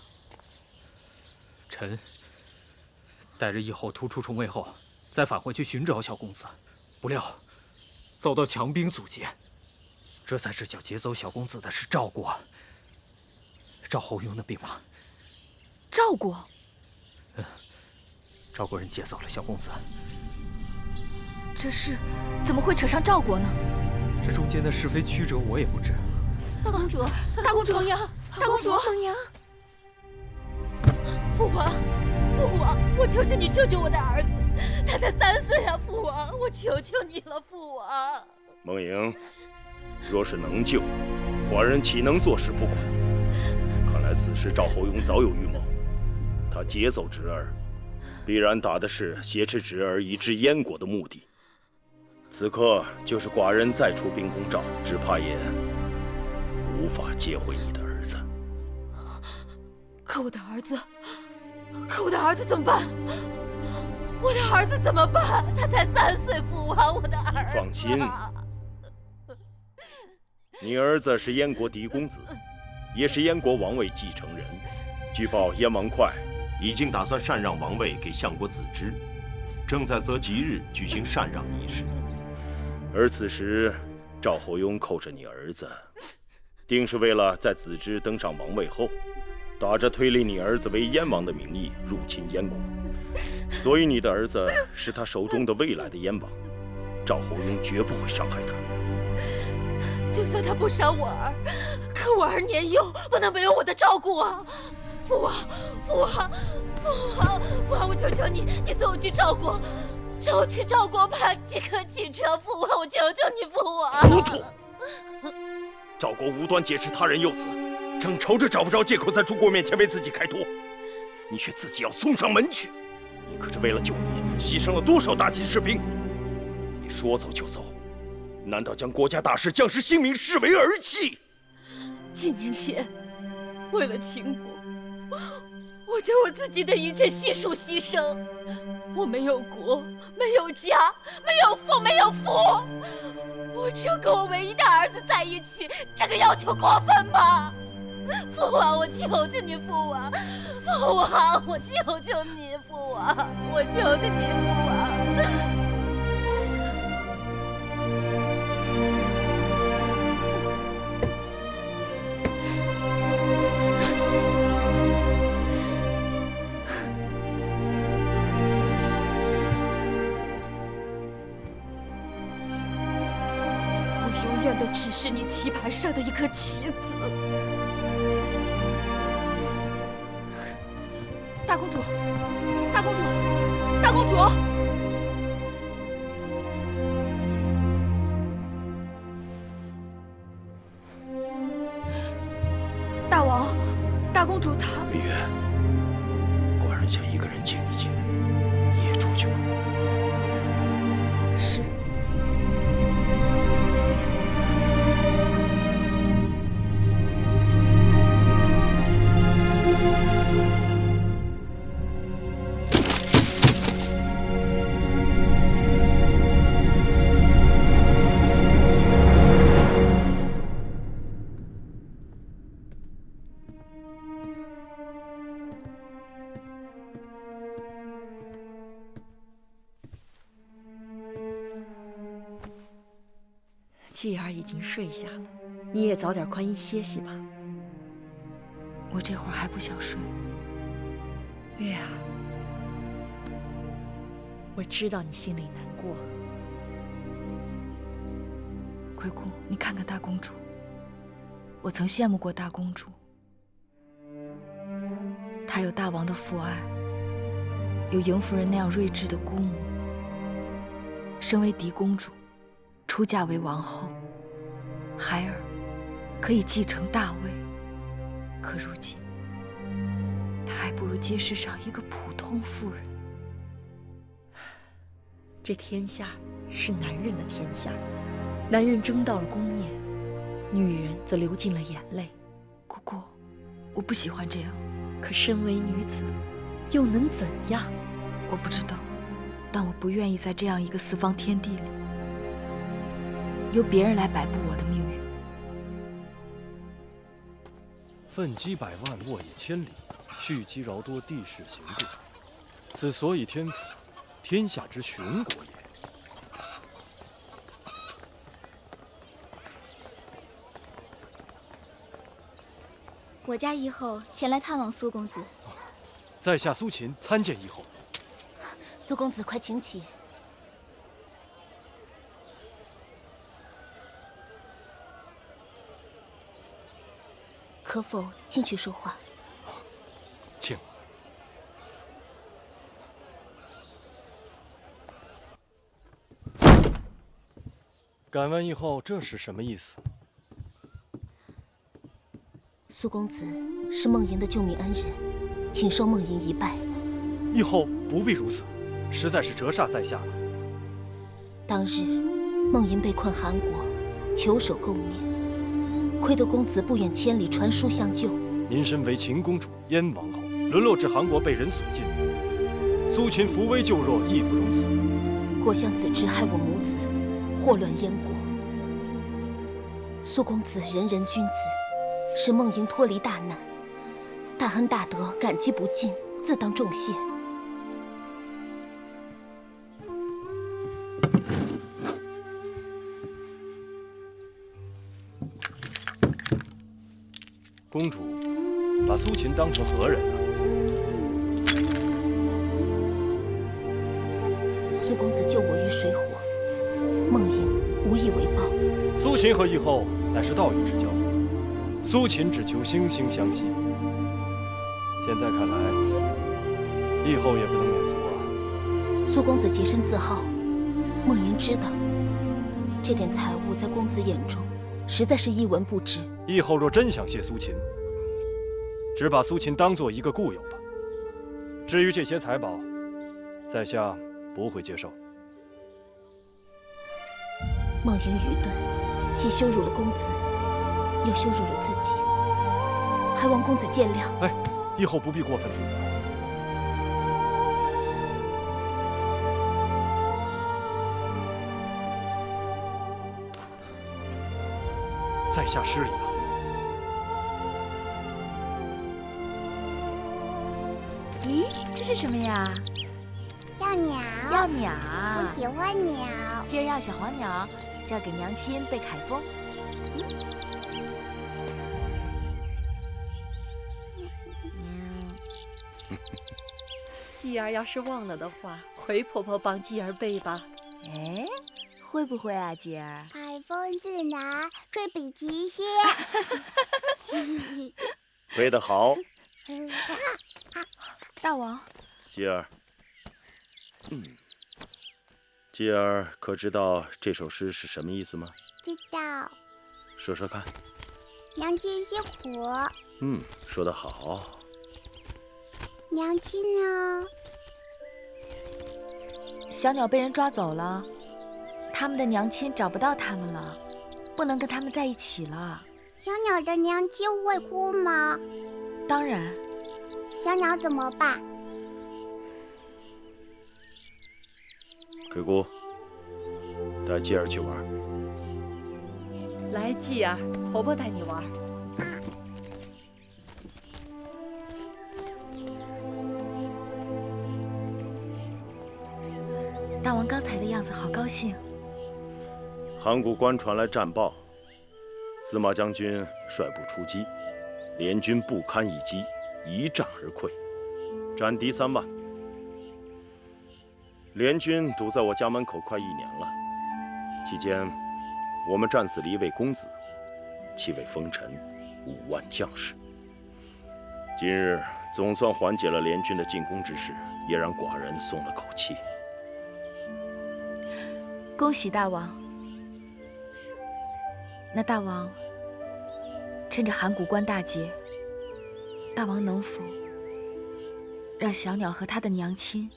臣带着义后突出重围后，再返回去寻找小公子，不料遭到强兵阻截。这才知晓劫走小公子的是赵国赵侯雍的兵马。赵国？赵国人劫走了小公子。这事怎么会扯上赵国呢？这中间的是非曲折我也不知。大公主，大公主，梦莹，大公主，梦莹，父王，父王，我求求你救救我的儿子，他才3岁啊！父王，我求求你了，父王。梦莹，若是能救，寡人岂能坐视不管？看来此时赵侯雍早有预谋，他劫走侄儿，必然打的是挟持侄儿以至燕国的目的。此刻就是寡人再出兵攻赵，只怕也无法接回你的儿子。可我的儿子怎么办？我的儿子怎么办？他才3岁，父王，我的儿子。你放心，你儿子是燕国嫡公子，也是燕国王位继承人。据报，燕王哙已经打算禅让王位给相国子之，正在择吉日举行禅让仪式。而此时，赵侯雍扣着你儿子，定是为了在子之登上王位后，打着推立你儿子为燕王的名义入侵燕国。所以你的儿子是他手中的未来的燕王，赵侯雍绝不会伤害他。就算他不伤我儿，可我儿年幼，不能没有我的照顾啊！父王，父王，父王，父王，我求求你，你送我去赵国，让我去赵国办几颗汽车，父王，我求求你，父王。糊涂！赵国无端劫持他人幼子，正愁着找不着借口在诸国面前为自己开脱，你却自己要送上门去。你可是为了救你，牺牲了多少大秦士兵？你说走就走，难道将国家大事、将士性命视为儿戏？几年前，为了秦国，我将我自己的一切悉数牺牲。我没有国，没有家，没有父，没有夫，我只有跟我唯一的儿子在一起，这个要求过分吗？父王，我求求你，父王，父王，我求求你，父王，我求求你，父王。我永远都只是你棋盘上的一颗棋子。大公主，大公主，大公主！大王，大公主她……芈月，寡人想一个人静一静，你也出去吧。是。继儿已经睡下了，你也早点宽衣歇息吧。我这会儿还不想睡。月啊，我知道你心里难过。葵姑，你看看大公主，我曾羡慕过大公主。她有大王的父爱，有迎夫人那样睿智的姑母。身为嫡公主，出嫁为王后，孩儿可以继承大位。可如今，她还不如街市上一个普通妇人。这天下是男人的天下，男人争到了功业，女人则流尽了眼泪。姑姑，我不喜欢这样。可身为女子，又能怎样？我不知道，但我不愿意在这样一个四方天地里，由别人来摆布我的命运。奋击百万，沃野千里，蓄积饶多，地势行变。此所以天府，天下之雄国也。我家义后前来探望苏公子。在下苏秦参见义后。苏公子，快请起。可否进去说话？请。敢问义后，这是什么意思？苏公子是梦莹的救命恩人，请受梦莹一拜。义后不必如此，实在是折煞在下了。当日梦莹被困韩国，求守垢面，亏得公子不远千里传书相救。您身为秦公主、燕王后，沦落至韩国被人所禁，苏秦扶危救弱，义不容辞。国相子之害我母子，祸乱燕国。苏公子人人君子，使梦莹脱离大难，大恩大德，感激不尽，自当重谢。公主把苏秦当成何人呢？苏公子救我于水火，梦莹无以为报。苏秦和义后乃是道义之交，苏秦只求惺惺相惜。现在看来，义后也不能免俗啊。苏公子洁身自好，梦莹知道，这点财物在公子眼中实在是一文不值。义后若真想谢苏秦，只把苏秦当做一个故友吧。至于这些财宝，在下不会接受。梦莹愚钝，既羞辱了公子，又羞辱了自己，还望公子见谅。哎，义后不必过分自责。在下失礼了。咦，这是什么呀？要鸟，要鸟。我喜欢鸟。今儿要小黄鸟，交给娘亲贝凯风。继儿要是忘了的话，葵婆婆帮继儿背吧。哎，会不会啊，继儿？海风自拿，吹比齐些。背得好。大王，继儿，继儿可知道这首诗是什么意思吗？知道。说说看。娘亲辛苦。说得好。娘亲呢？小鸟被人抓走了，他们的娘亲找不到他们了，不能跟他们在一起了。小鸟的娘亲会哭吗？当然。小鸟怎么办？葵姑，带继儿去玩。来，继儿，婆婆带你玩。大王刚才的样子好高兴。函谷关传来战报，司马将军率部出击，联军不堪一击，一战而溃，斩敌3万。联军堵在我家门口快1年了，期间我们战死了1位公子，7位封臣，5万将士。今日总算缓解了联军的进攻之势，也让寡人松了口气。恭喜大王！那大王，趁着函谷关大捷，大王能否让小鸟和他的娘亲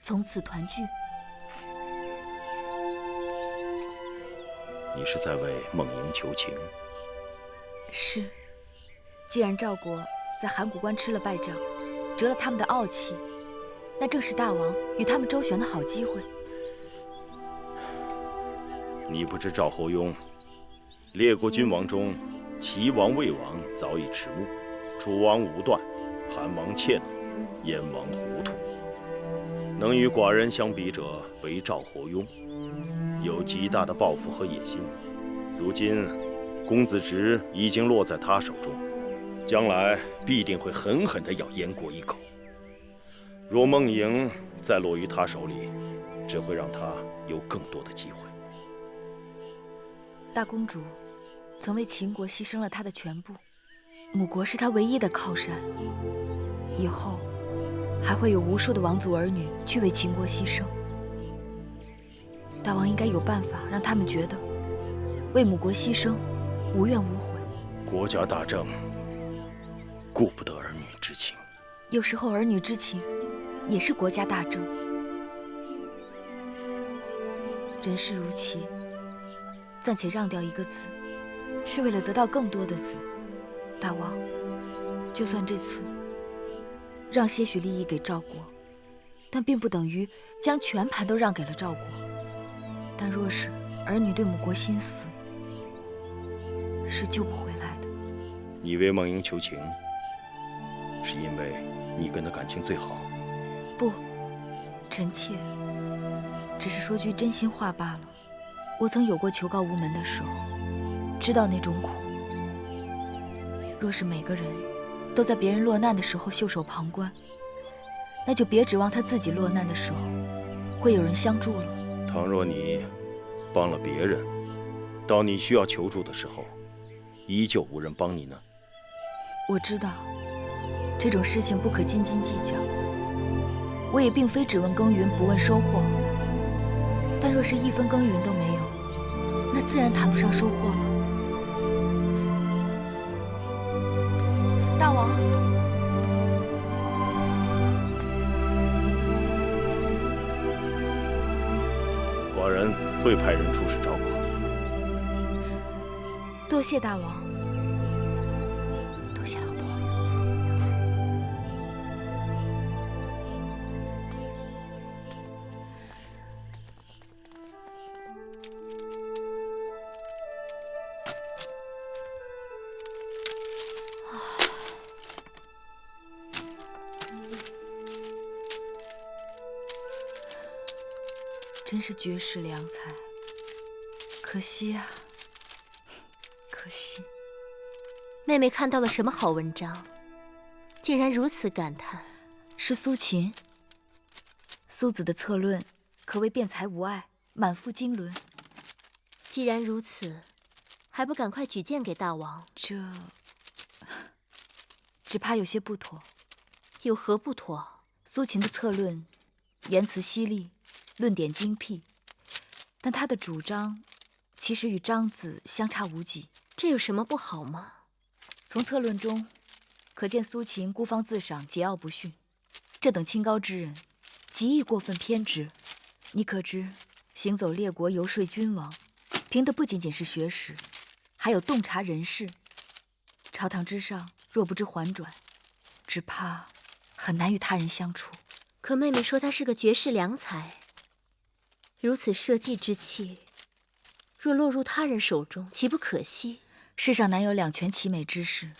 从此团聚？你是在为梦莹求情？是。既然赵国在函谷关吃了败仗，折了他们的傲气，那正是大王与他们周旋的好机会。你不知赵侯雍，列国君王中，齐王、魏王早已迟暮，楚王武断，韩王怯懦，燕王糊涂。能与寡人相比者，为赵侯雍，有极大的抱负和野心。如今，公子职已经落在他手中，将来必定会狠狠地咬燕国一口。若梦莹再落于他手里，只会让他有更多的机会。大公主曾为秦国牺牲了她的全部，母国是她唯一的靠山。以后还会有无数的王族儿女去为秦国牺牲。大王应该有办法让他们觉得为母国牺牲无怨无悔。国家大政，顾不得儿女之情。有时候儿女之情也是国家大政。人世如棋，暂且让掉一个子，是为了得到更多的子。大王，就算这次让些许利益给赵国，但并不等于将全盘都让给了赵国。但若是儿女对母国心死，是救不回来的。你为梦莹求情，是因为你跟她感情最好？不，臣妾只是说句真心话罢了。我曾有过求告无门的时候，知道那种苦。若是每个人都在别人落难的时候袖手旁观，那就别指望他自己落难的时候会有人相助了。倘若你帮了别人，到你需要求助的时候，依旧无人帮你呢？我知道这种事情不可斤斤计较，我也并非只问耕耘不问收获。但若是一分耕耘都没有，那自然谈不上收获了。大王，寡人会派人出使赵国。多谢大王，多谢老婆。真是绝世良才，可惜啊，可惜。妹妹看到了什么好文章，竟然如此感叹？是苏秦。苏子的策论可谓辩才无碍，满腹经纶。既然如此，还不赶快举荐给大王？这只怕有些不妥。有何不妥？苏秦的策论言辞犀利，论点精辟，但他的主张其实与张子相差无几。这有什么不好吗？从策论中可见苏秦孤芳自赏，桀骜不驯，这等清高之人极易过分偏执。你可知行走列国游说君王，凭的不仅仅是学识，还有洞察人事。朝堂之上若不知缓转，只怕很难与他人相处。可妹妹说他是个绝世良才，如此社稷之气，若落入他人手中，岂不可惜？世上难有两全其美之事。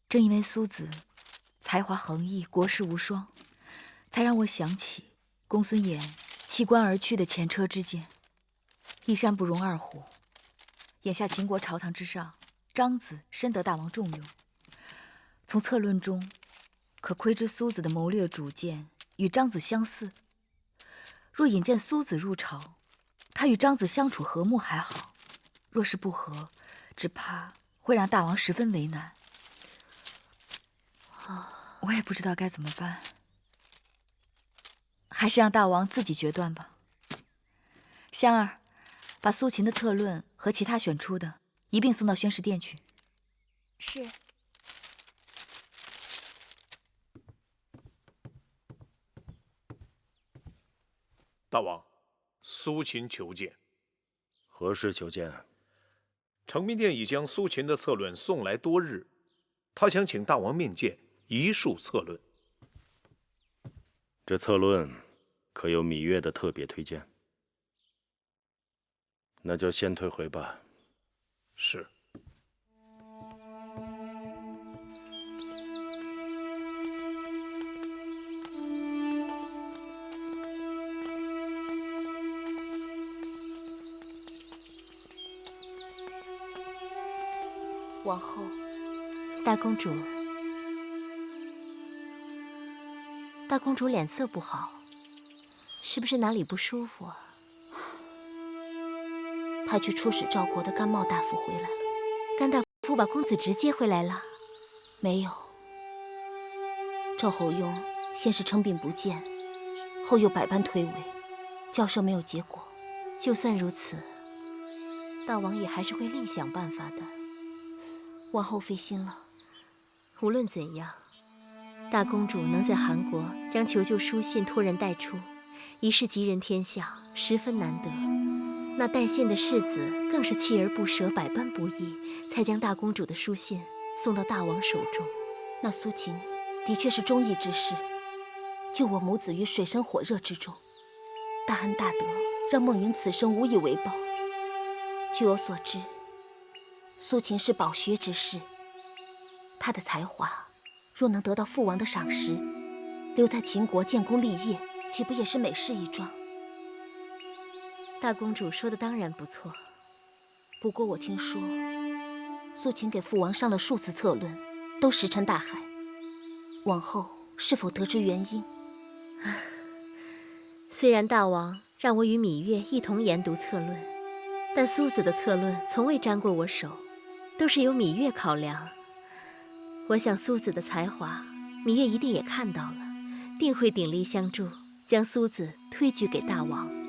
正因为苏子才华横溢，国士无双，才让我想起公孙衍弃官而去的前车之鉴。一山不容二虎。眼下秦国朝堂之上，张子深得大王重用。从策论中，可窥知苏子的谋略主见与张子相似。若引荐苏子入朝，他与张子相处和睦还好；若是不和，只怕会让大王十分为难。我也不知道该怎么办，还是让大王自己决断吧。香儿，把苏秦的策论和其他选出的一并送到宣誓殿去。是。大王，苏秦求见。何事求见？承明殿已将苏秦的策论送来多日，他想请大王面见，一述策论。这策论可有芈月的特别推荐？那就先退回吧。是。王后，大公主，大公主脸色不好，是不是哪里不舒服啊？派去出使赵国的甘茂大夫回来了。甘大夫把公子直接回来了？没有。赵侯雍先是称病不见，后又百般推诿，交涉没有结果。就算如此，大王也还是会另想办法的。王后费心了。无论怎样，大公主能在韩国将求救书信托人带出，一世吉人天相，十分难得。那带信的世子更是锲而不舍，百般不易，才将大公主的书信送到大王手中。那苏秦的确是忠义之士，救我母子于水深火热之中，大恩大德，让孟莹此生无以为报。据我所知，苏秦是饱学之士，他的才华若能得到父王的赏识，留在秦国建功立业，岂不也是美事一桩？大公主说的当然不错，不过我听说，苏秦给父王上了数次策论，都石沉大海。王后是否得知原因？虽然大王让我与芈月一同研读策论，但苏子的策论从未沾过我手，都是由芈月考量。我想苏子的才华，芈月一定也看到了，定会鼎力相助，将苏子推举给大王。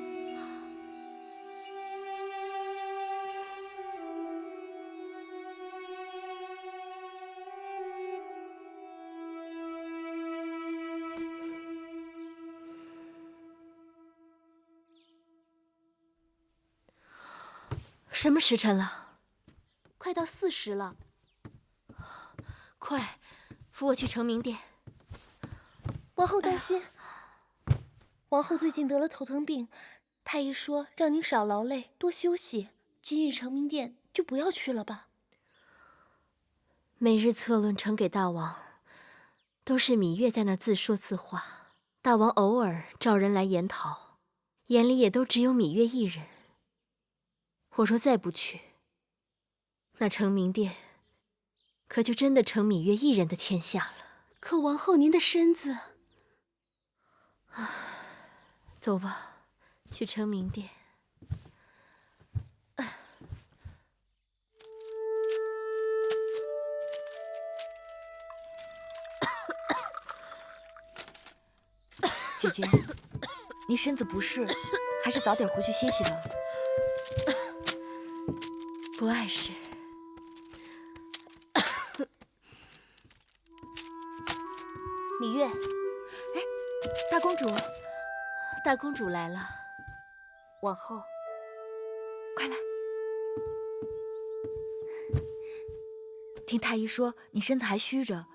什么时辰了？快到4时了。快，扶我去承明殿。王后担心，王后最近得了头疼病，太医说让您少劳累，多休息。今日承明殿就不要去了吧。每日策论呈给大王，都是芈月在那儿自说自话，大王偶尔找人来研讨，眼里也都只有芈月一人。我若再不去，那承明殿可就真的成芈月一人的天下了。可王后您的身子……走吧，去承明殿。姐姐，你身子不适，还是早点回去歇息吧。不碍事。芈月，哎，大公主，大公主来了。王后，快来。听太医说你身子还虚着，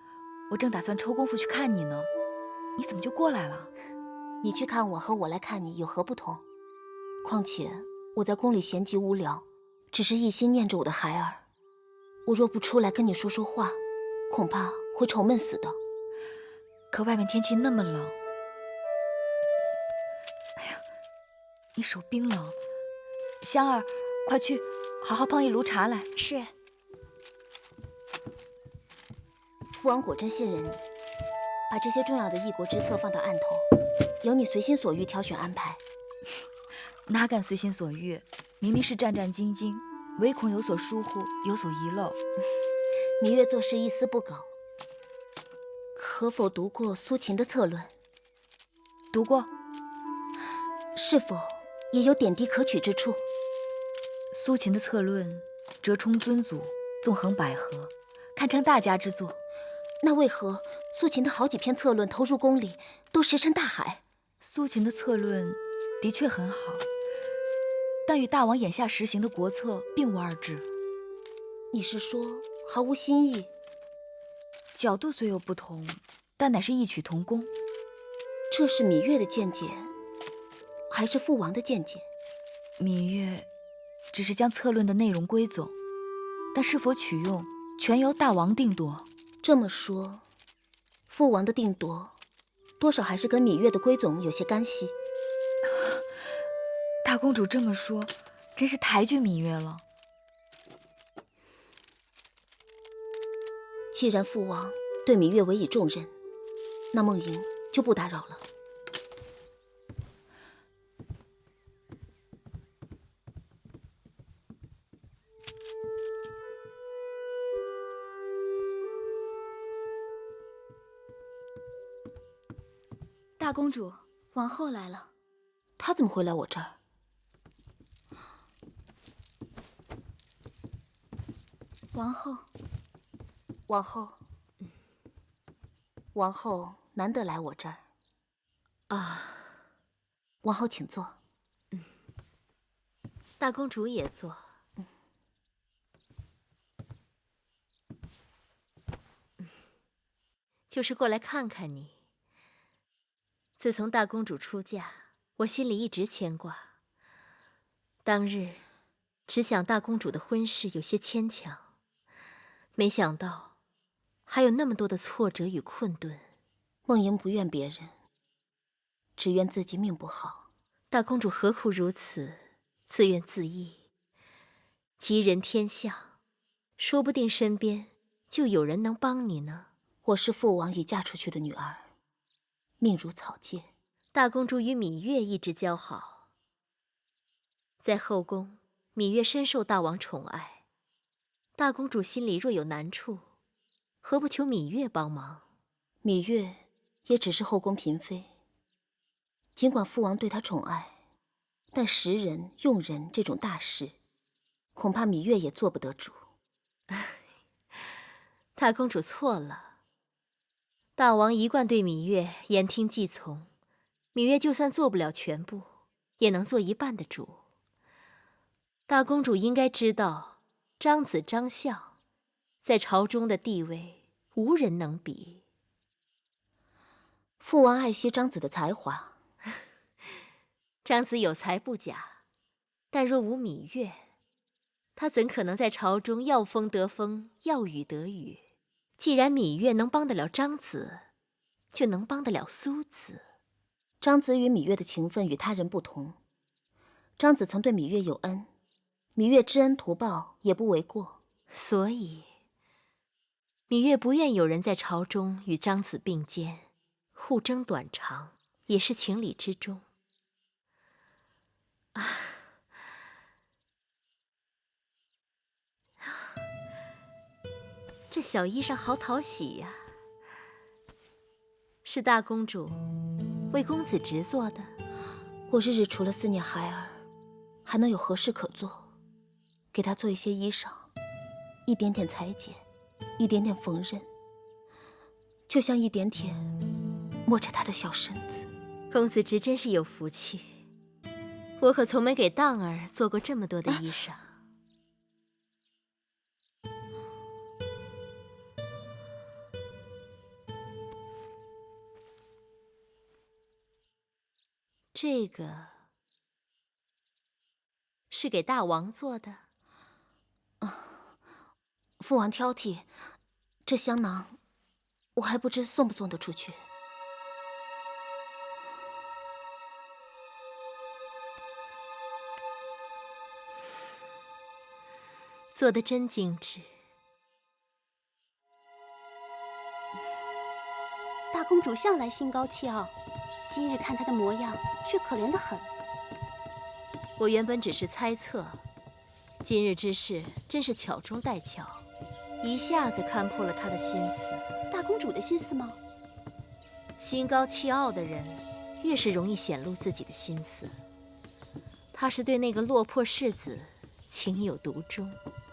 我正打算抽功夫去看你呢，你怎么就过来了？你去看我和我来看你有何不同？况且我在宫里闲极无聊，只是一心念着我的孩儿。我若不出来跟你说说话，恐怕会愁闷死的。可外面天气那么冷，哎呀，你手冰冷，香儿，快去，好好烹一炉茶来。是。父王果真信任你，把这些重要的异国之策放到案头，由你随心所欲挑选安排。哪敢随心所欲？明明是战战兢兢，唯恐有所疏忽，有所遗漏。芈月做事一丝不苟，可否读过苏秦的策论？读过。是否也有点滴可取之处？苏秦的策论折冲尊祖，纵横捭阖，堪称大家之作。那为何苏秦的好几篇策论投入宫里，都石沉大海？苏秦的策论的确很好，但与大王眼下实行的国策并无二致。你是说毫无新意？角度虽有不同，但乃是异曲同工。这是芈月的见解，还是父王的见解？芈月只是将策论的内容归总，但是否取用，全由大王定夺。这么说，父王的定夺，多少还是跟芈月的归总有些干系。大公主这么说，真是抬举芈月了。既然父王对芈月委以重任，那梦莹就不打扰了。大公主，王后来了。她怎么会来我这儿？王后，王后难得来我这儿啊。王后请坐。大公主也坐。就是过来看看你。自从大公主出嫁，我心里一直牵挂。当日只想大公主的婚事有些牵强，没想到还有那么多的挫折与困顿。梦莹不怨别人，只怨自己命不好。大公主何苦如此，自怨自艾？吉人天相，说不定身边就有人能帮你呢。我是父王已嫁出去的女儿，命如草芥。大公主与芈月一直交好，在后宫，芈月深受大王宠爱。大公主心里若有难处，何不求芈月帮忙？芈月也只是后宫嫔妃，尽管父王对她宠爱，但识人用人这种大事，恐怕芈月也做不得主。大公主错了。大王一贯对芈月言听计从，芈月就算做不了全部，也能做一半的主。大公主应该知道，张子张相在朝中的地位无人能比。父王爱惜张子的才华，张子有才不假，但若无芈月，他怎可能在朝中要风得风，要雨得雨？既然芈月能帮得了张子，就能帮得了苏子。张子与芈月的情分与他人不同，张子曾对芈月有恩，芈月知恩图报也不为过。所以，芈月不愿有人在朝中与张子并肩，互争短长，也是情理之中。这小衣裳好讨喜呀，是大公主为公子侄做的。我日日除了思念孩儿，还能有何事可做？给他做一些衣裳，一点点裁剪，一点点缝纫，就像一点点摸着他的小身子。公子侄真是有福气，我可从没给当儿做过这么多的衣裳。这个是给大王做的。父王挑剔，这香囊我还不知送不送得出去。做得真精致。大公主向来心高气傲，今日看她的模样，却可怜得很。我原本只是猜测，今日之事真是巧中带巧，一下子看破了她的心思。大公主的心思吗？心高气傲的人，越是容易显露自己的心思。她是对那个落魄世子情有独钟。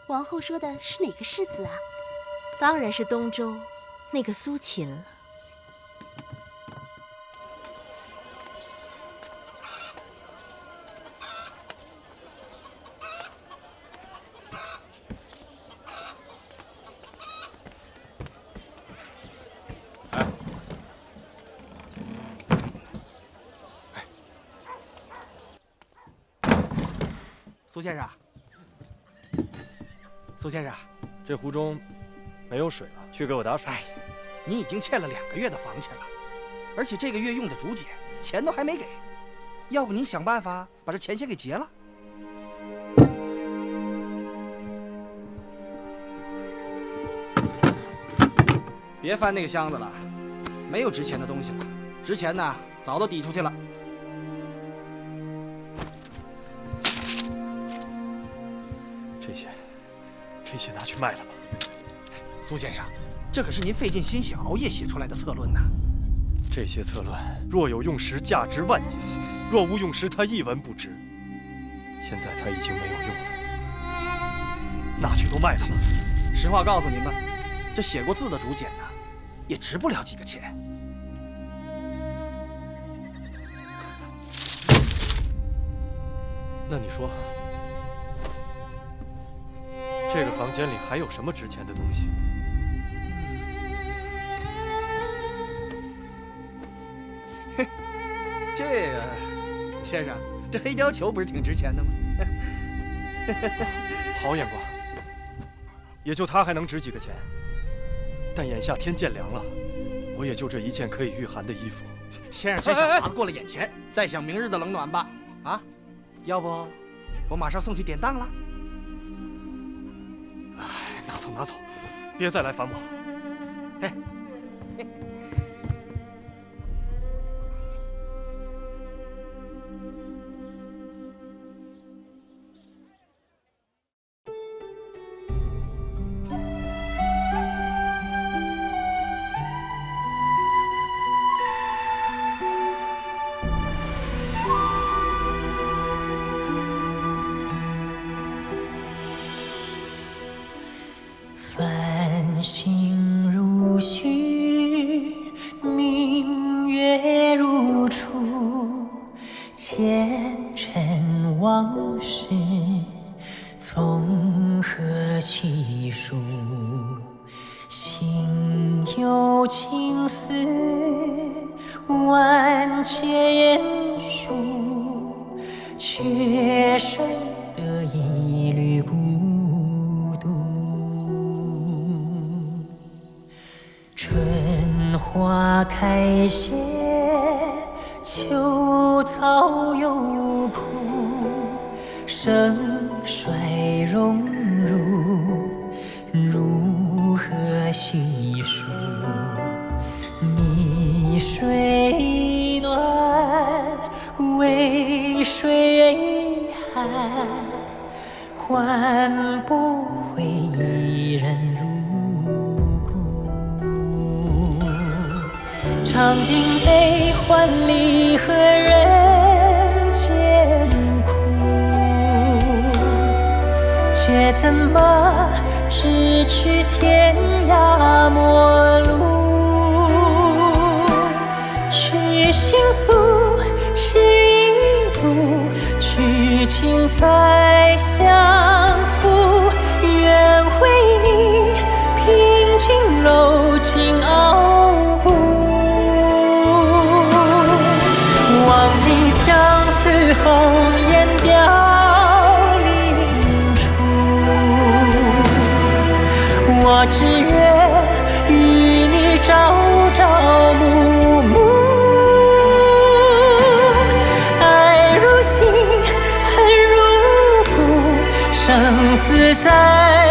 王后说的是哪个世子啊？当然是东周那个苏秦了。苏先生，苏先生，这壶中没有水了，去给我打水。哎，你已经欠了2个月的房钱了，而且这个月用的竹简钱都还没给，要不您想办法把这钱先给结了。别翻那个箱子了，没有值钱的东西了，值钱的早都抵出去了。这些拿去卖了吧。苏先生，这可是您费尽心血熬夜写出来的策论呐。这些策论若有用时，价值万金；若无用时，它一文不值。现在它已经没有用了，拿去都卖了吧。实话告诉您吧，这写过字的竹简呢，也值不了几个钱。那你说，这个房间里还有什么值钱的东西？这个，先生，这黑胶球不是挺值钱的吗？好眼光，也就它还能值几个钱。但眼下天渐凉了，我也就这一件可以御寒的衣服。先生先想划过了眼前，再想明日的冷暖吧。啊，要不我马上送去典当了。哎，拿走拿走，别再来烦我。哎。繁星如许，明月如初，前尘往事从何起数？心有情丝万千束，却生得一缕孤春花开谢，秋草又枯，盛衰荣辱，如何细数？你水暖，为谁寒？换不回一人入。尝尽悲欢离合人间苦，却怎么咫尺天涯陌路？去心诉，是一度，去情再相负。愿为你平静柔情傲骨。望尽相思红颜凋零处，我只愿与你朝朝暮暮，爱如心，恨如骨，生死在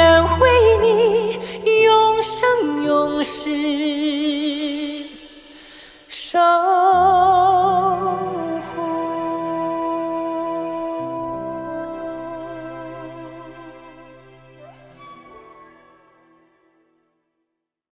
愿为你永生永世守。